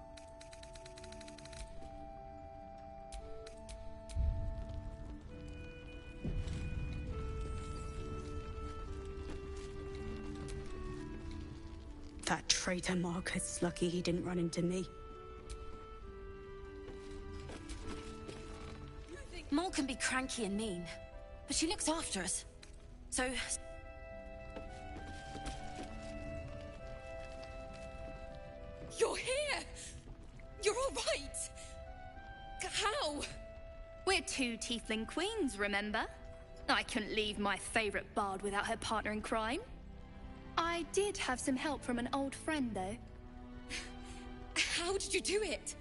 That traitor Marcus, lucky he didn't run into me. Mol can be cranky and mean, but she looks after us. So... You're here! You're all right! How? We're two tiefling queens, remember? I couldn't leave my favorite bard without her partner in crime. I did have some help from an old friend, though. How did you do it?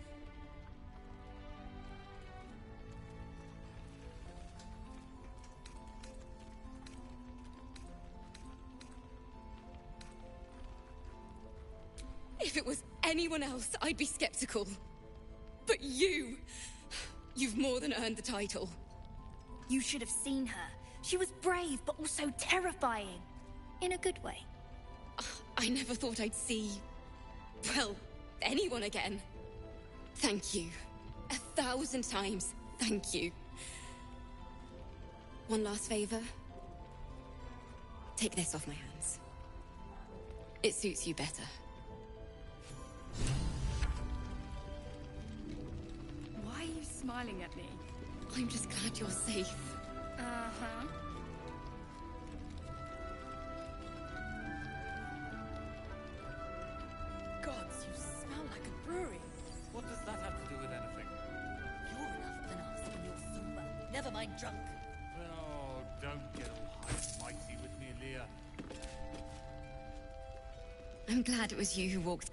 If it was anyone else, I'd be skeptical. But you've more than earned the title. You should have seen her. She was brave, but also terrifying. In a good way. I never thought I'd see, well, anyone again. Thank you. 1,000 times, thank you. One last favor. Take this off my hands. It suits you better. Why are you smiling at me? I'm just glad you're safe. Uh-huh. Gods, you smell like a brewery. What does that have to do with anything? You're enough than us when you're sober. Never mind drunk. Oh, don't get all high and mighty with me, Leah. I'm glad it was you who walked.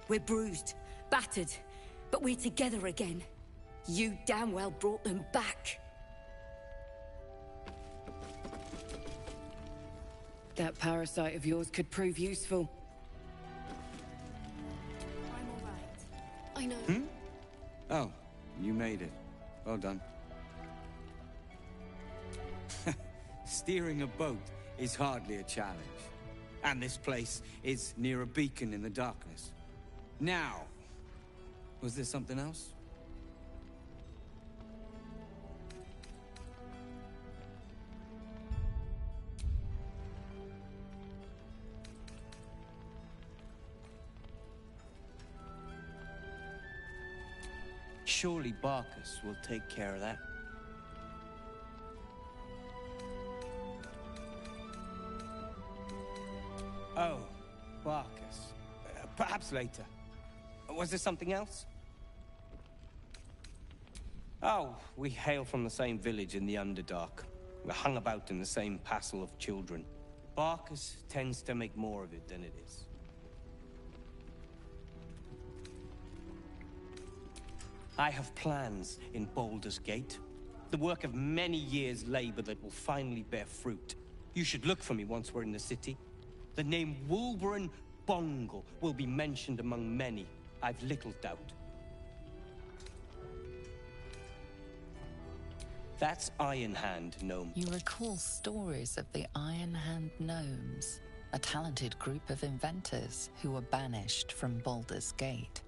We're bruised, battered, but we're together again. You damn well brought them back. That parasite of yours could prove useful. I'm all right. I know. Oh, you made it. Well done. Steering a boat is hardly a challenge. And this place is near a beacon in the darkness. Now, was there something else? Surely Barkus will take care of that. Oh, Barkus. Perhaps later. Was there something else? Oh, we hail from the same village in the Underdark. We're hung about in the same passel of children. Barkus tends to make more of it than it is. I have plans in Baldur's Gate. The work of many years' labor that will finally bear fruit. You should look for me once we're in the city. The name Wolverine Bongle will be mentioned among many, I've little doubt. That's Iron Hand, gnome. You recall stories of the Iron Hand gnomes, a talented group of inventors who were banished from Baldur's Gate.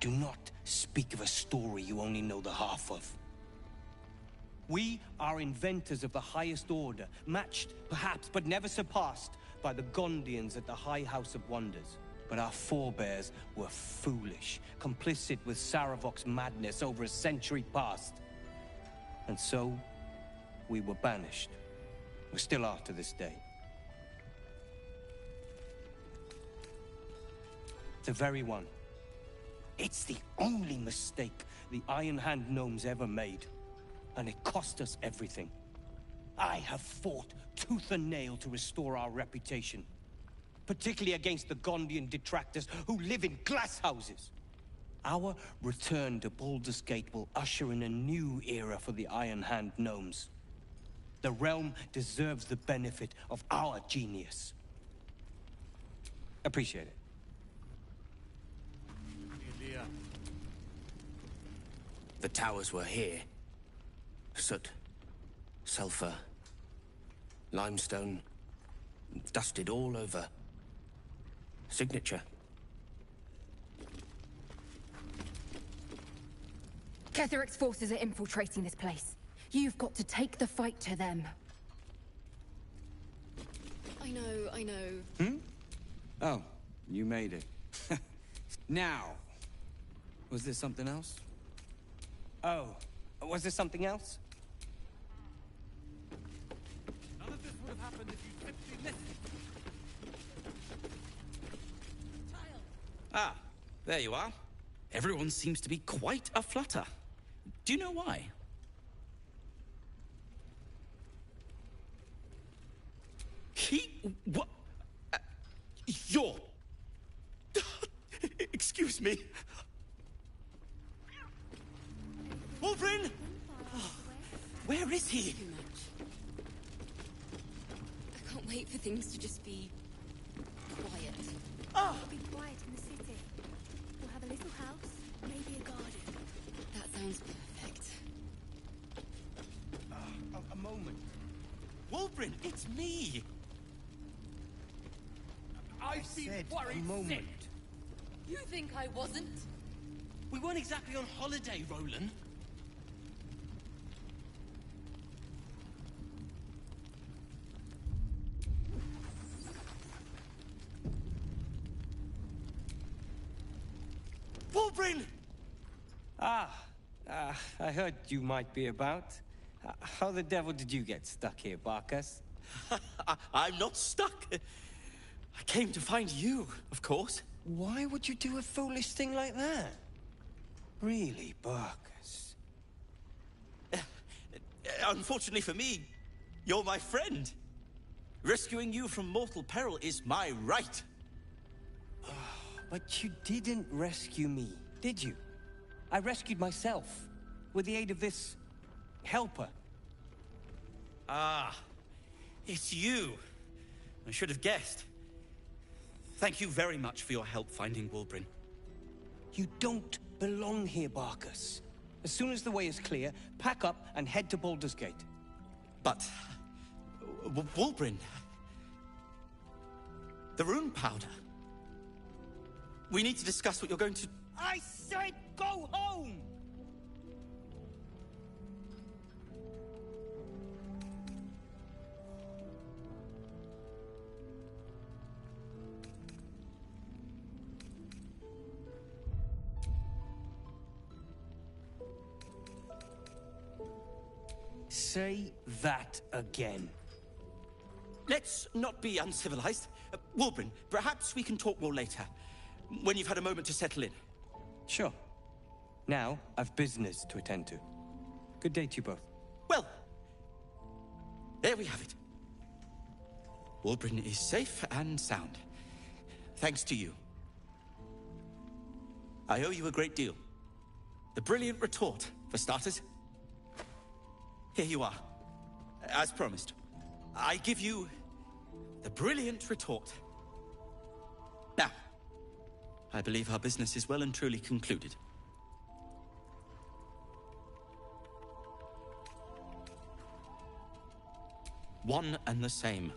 Do not speak of a story you only know the half of. We are inventors of the highest order, matched, perhaps, but never surpassed by the Gondians at the High House of Wonders. But our forebears were foolish, complicit with Saravok's madness over a century past. And so, we were banished. We still are to this day. The very one. It's the only mistake the Iron Hand gnomes ever made. And it cost us everything. I have fought tooth and nail to restore our reputation. Particularly against the Gondian detractors who live in glass houses. Our return to Baldur's Gate will usher in a new era for the Iron Hand gnomes. The realm deserves the benefit of our genius. Appreciate it. Leah. The towers were here. Soot, sulfur, limestone, dusted all over. Signature. Ketheric's forces are infiltrating this place. You've got to take the fight to them. I know. Oh, you made it. Now, was there something else? Oh, was there something else? None of this would have happened if you'd simply listened. Ah, there you are. Everyone seems to be quite aflutter. Do you know why? What? You're... Excuse me. Wolverine! Where is he? A wait for things to just be quiet. We'll be quiet in the city. We'll have a little house, maybe a garden. That sounds perfect. A moment. Wulbrin, it's me! I said a moment. You think I wasn't? We weren't exactly on holiday, Roland. Wulbrin! I heard you might be about. How the devil did you get stuck here, Barkas? I'm not stuck. I came to find you, of course. Why would you do a foolish thing like that? Really, Barkas? Unfortunately for me, you're my friend. Rescuing you from mortal peril is my right. But you didn't rescue me, did you? I rescued myself, with the aid of this helper. Ah, it's you. I should have guessed. Thank you very much for your help finding Wulbrin. You don't belong here, Barkas. As soon as the way is clear, pack up and head to Baldur's Gate. But... Wulbrin... The rune powder... We need to discuss what you're going to... I said go home! Say that again. Let's not be uncivilized. Wulbrin, perhaps we can talk more later, when you've had a moment to settle in. Sure. Now, I've business to attend to. Good day to you both. Well, there we have it. Wulbrin is safe and sound. Thanks to you. I owe you a great deal. The brilliant retort, for starters. Here you are. As promised. I give you the brilliant retort. Now, I believe our business is well and truly concluded. One and the same.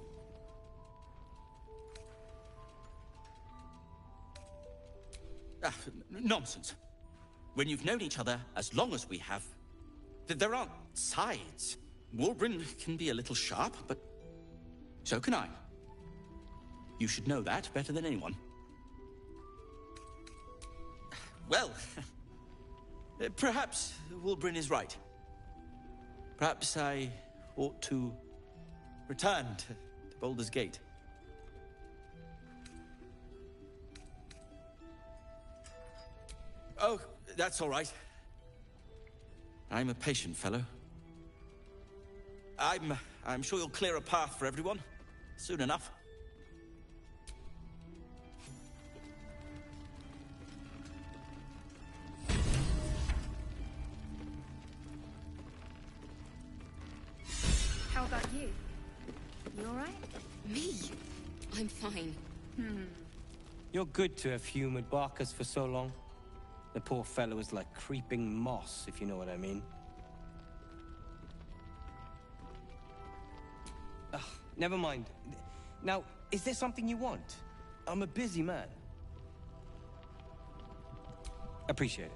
Nonsense. When you've known each other as long as we have, there aren't sides. Wulbrin can be a little sharp, but so can I. You should know that better than anyone. Well, perhaps Wulbrin is right. Perhaps I ought to return to Baldur's Gate. Oh, that's all right. I'm a patient fellow. I'm sure you'll clear a path for everyone soon enough. How about you? You all right? Me? I'm fine. You're good to have humored Barkas for so long. The poor fellow is like creeping moss, if you know what I mean. Ugh, never mind. Now, is there something you want? I'm a busy man. Appreciate it.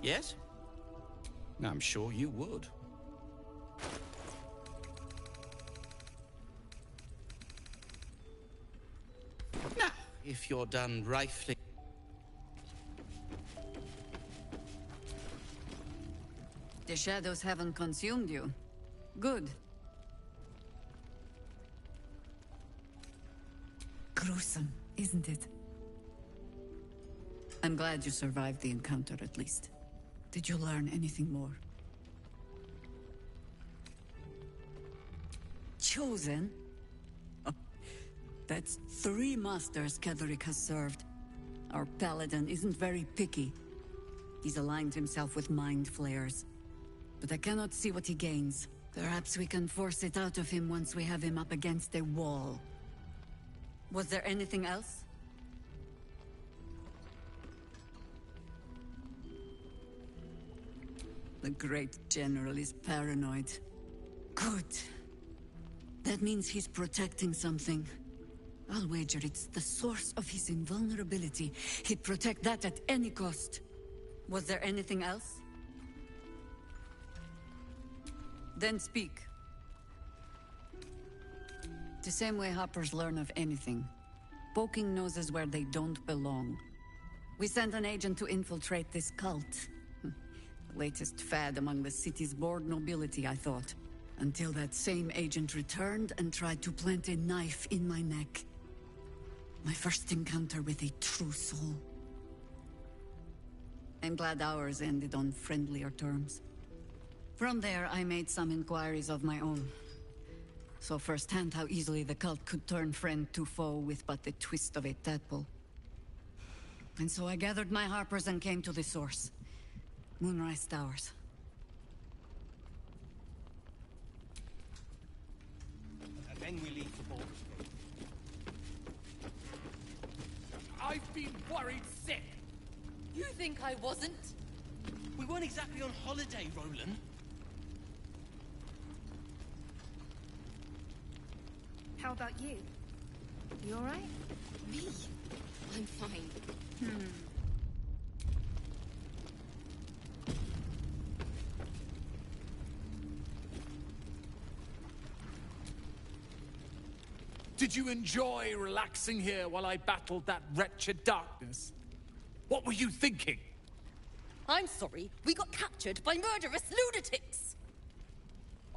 Yes? I'm sure you would. Now, if you're done rifling... The shadows haven't consumed you. Good. Gruesome, isn't it? I'm glad you survived the encounter, at least. Did you learn anything more? Chosen? Oh, that's 3 masters Ketheric has served. Our paladin isn't very picky. He's aligned himself with mind flayers. But I cannot see what he gains. Perhaps we can force it out of him once we have him up against a wall. Was there anything else? The great general is paranoid. Good. That means he's protecting something. I'll wager it's the source of his invulnerability. He'd protect that at any cost. Was there anything else? Then speak. The same way hoppers learn of anything. Poking noses where they don't belong. We sent an agent to infiltrate this cult. The latest fad among the city's bored nobility, I thought. Until that same agent returned and tried to plant a knife in my neck. My first encounter with a true soul. I'm glad ours ended on friendlier terms. From there, I made some inquiries of my own. Saw firsthand how easily the cult could turn friend to foe with but the twist of a tadpole. And so I gathered my harpers and came to the source. Moonrise Towers. And then we leave the Baldur's Gate. I've been worried sick. You think I wasn't? We weren't exactly on holiday, Roland. How about you? You alright? Me? I'm fine. Did you enjoy relaxing here while I battled that wretched darkness? What were you thinking? I'm sorry, we got captured by murderous lunatics!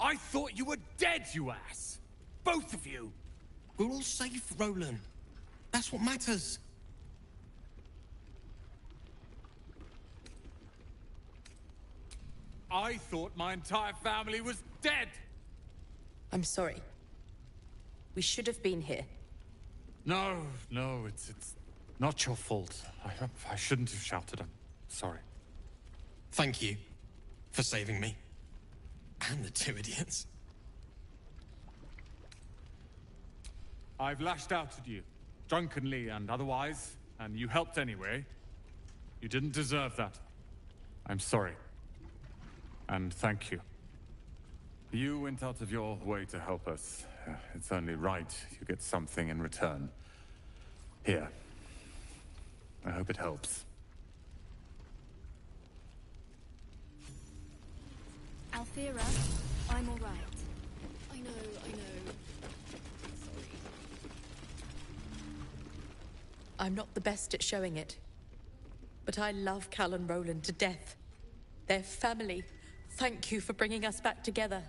I thought you were dead, you ass! Both of you! We're all safe, Roland. That's what matters. I thought my entire family was dead! I'm sorry. We should have been here. No, it's not your fault. I shouldn't have shouted. I'm sorry. Thank you for saving me. And the two idiots. I've lashed out at you, drunkenly and otherwise, and you helped anyway. You didn't deserve that. I'm sorry. And thank you. You went out of your way to help us. It's only right you get something in return. Here. I hope it helps. Althea, I'm alright. I know. Sorry. I'm not the best at showing it. But I love Cal and Roland to death. They're family. Thank you for bringing us back together.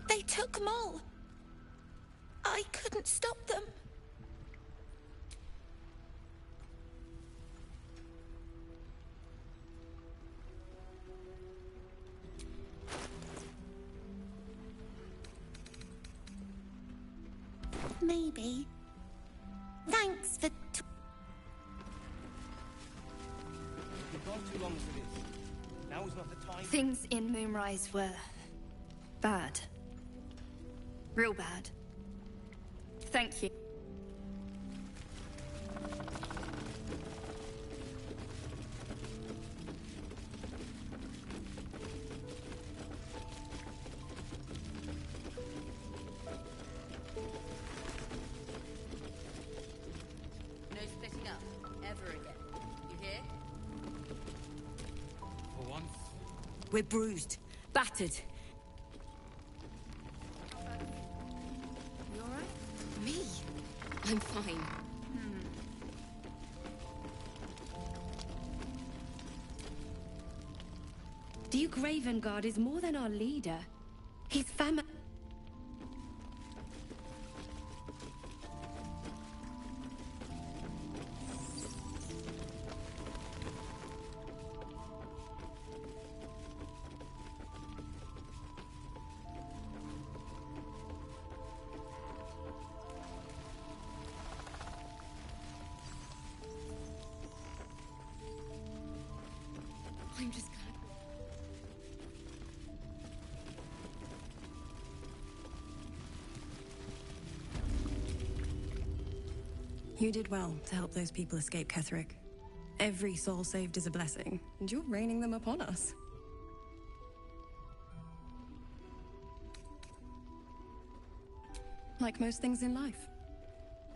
They took Mol. I couldn't stop them. Maybe. Thanks for... You've gone too long for this. Now is not the time. Things in Moonrise were... bad. Real bad. Thank you. No splitting up. Ever again. You hear? For once. We're bruised, battered. You alright? Me? I'm fine. Duke Ravengard is more than our leader. He's fam- You did well to help those people escape Ketherick. Every soul saved is a blessing, and you're raining them upon us. Like most things in life.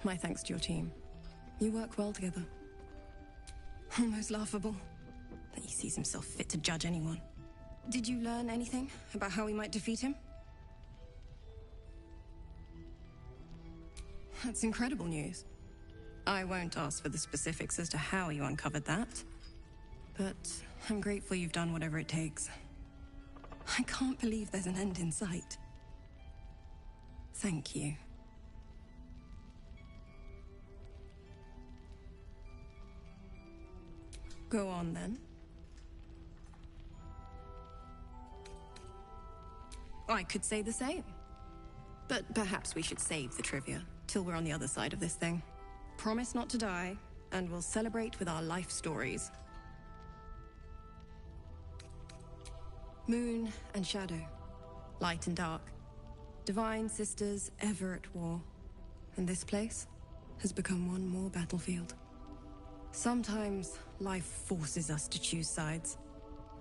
My thanks to your team. You work well together. Almost laughable that he sees himself fit to judge anyone. Did you learn anything about how we might defeat him? That's incredible news. I won't ask for the specifics as to how you uncovered that, but I'm grateful you've done whatever it takes. I can't believe there's an end in sight. Thank you. Go on, then. I could say the same. But perhaps we should save the trivia till we're on the other side of this thing. Promise not to die, and we'll celebrate with our life stories. Moon and shadow, light and dark. Divine sisters ever at war. And this place has become one more battlefield. Sometimes life forces us to choose sides.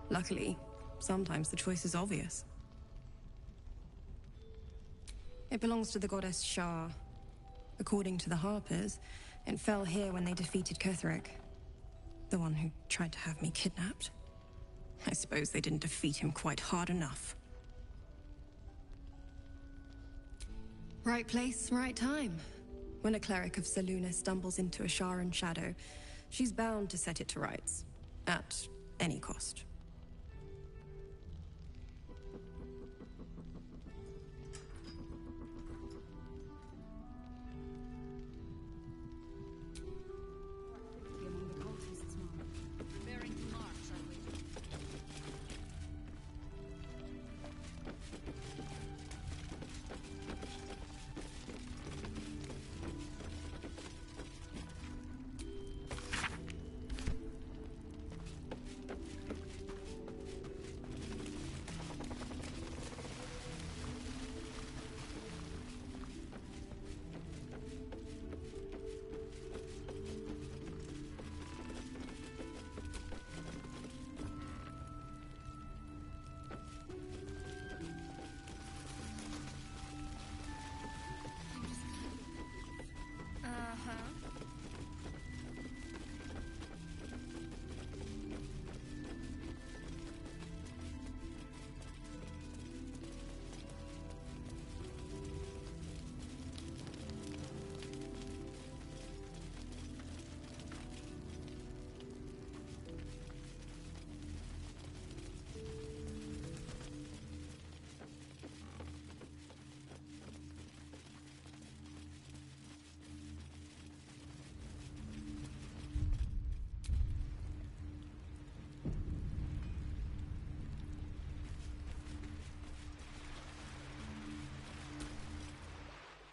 Luckily, sometimes the choice is obvious. It belongs to the goddess Shah. According to the Harpers, it fell here when they defeated Ketherick. The one who tried to have me kidnapped. I suppose they didn't defeat him quite hard enough. Right place, right time. When a cleric of Selûne stumbles into a Sharan shadow, she's bound to set it to rights. At any cost.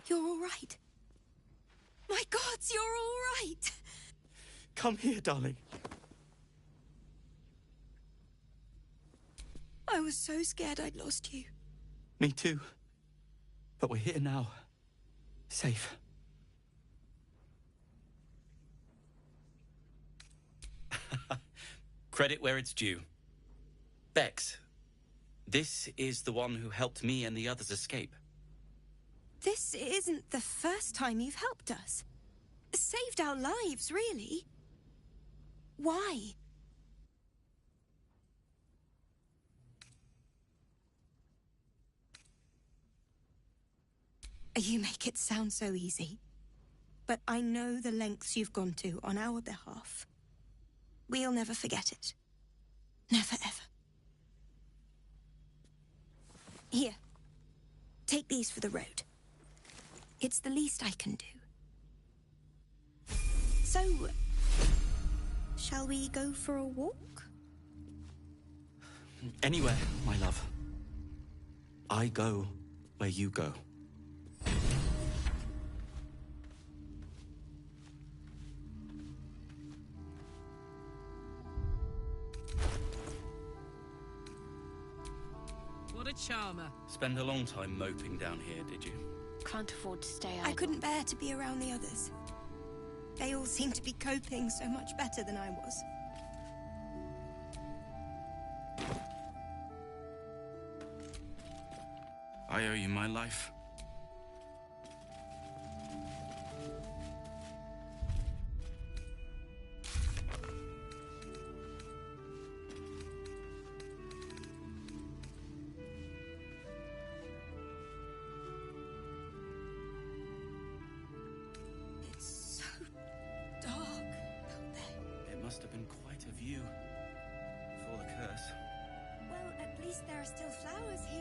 You're all right. My gods, you're all right. Come here, darling. I was so scared I'd lost you. Me too. But we're here now. Safe. Credit where it's due. Bex, this is the one who helped me and the others escape. This isn't the first time you've helped us. Saved our lives, really. Why? You make it sound so easy. But I know the lengths you've gone to on our behalf. We'll never forget it. Never, ever. Here. Take these for the road. It's the least I can do. So, shall we go for a walk? Anywhere, my love. I go where you go. What a charmer. Spend a long time moping down here, did you? Can't afford to stay idle. I couldn't bear to be around the others. They all seem to be coping so much better than I was. I owe you my life. It's so dark out there. It must have been quite a view before the curse. Well, at least there are still flowers here.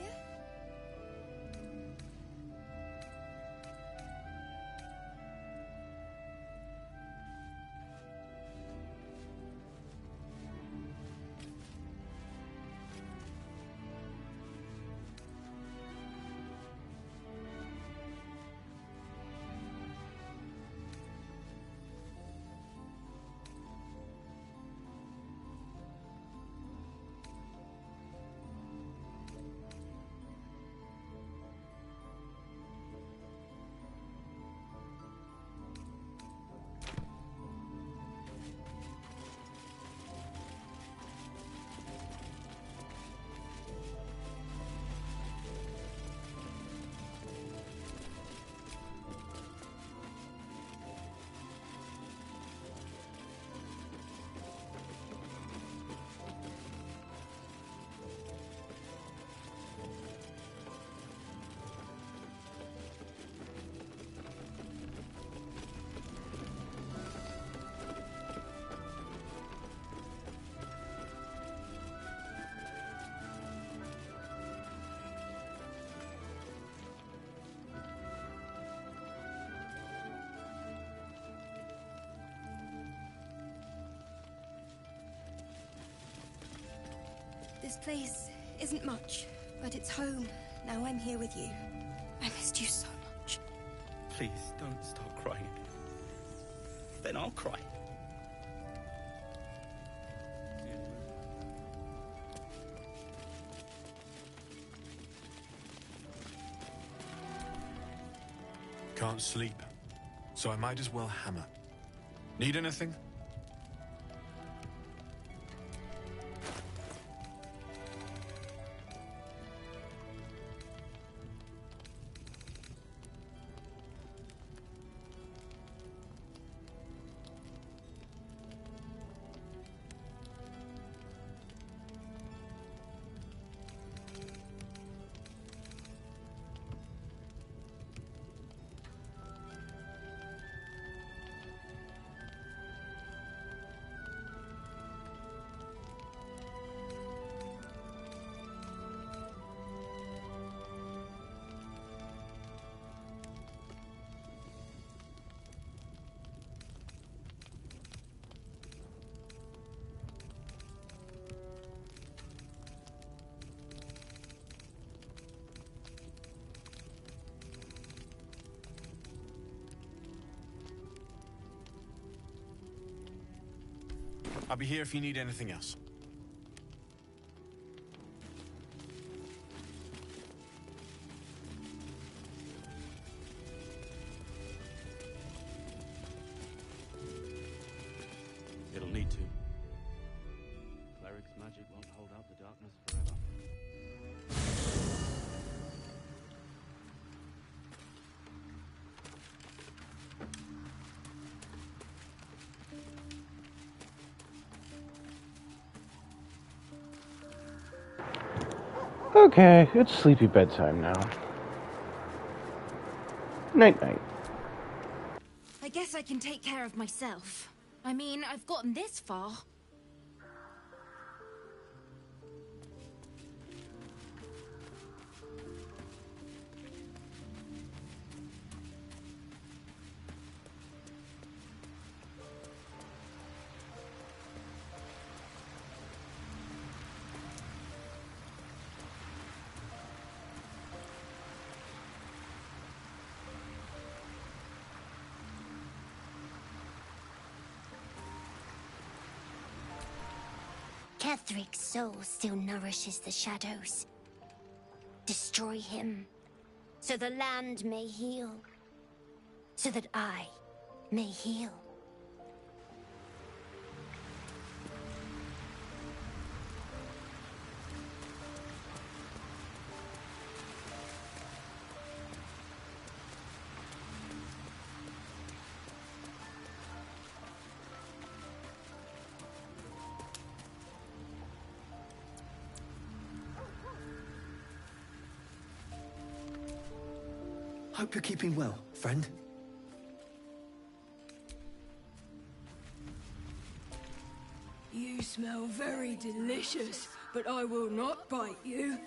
This place isn't much, but it's home. Now I'm here with you. I missed you so much. Please don't stop crying. Then I'll cry. Can't sleep, so I might as well hammer. Need anything? I'll be here if you need anything else. It'll need to. Cleric's magic won't hold out the darkness forever. Okay, it's sleepy bedtime now. Night-night. I guess I can take care of myself. I mean, I've gotten this far. Kethric's soul still nourishes the shadows. Destroy him, so the land may heal. So that I may heal. Hope you're keeping well, friend. You smell very delicious, but I will not bite you.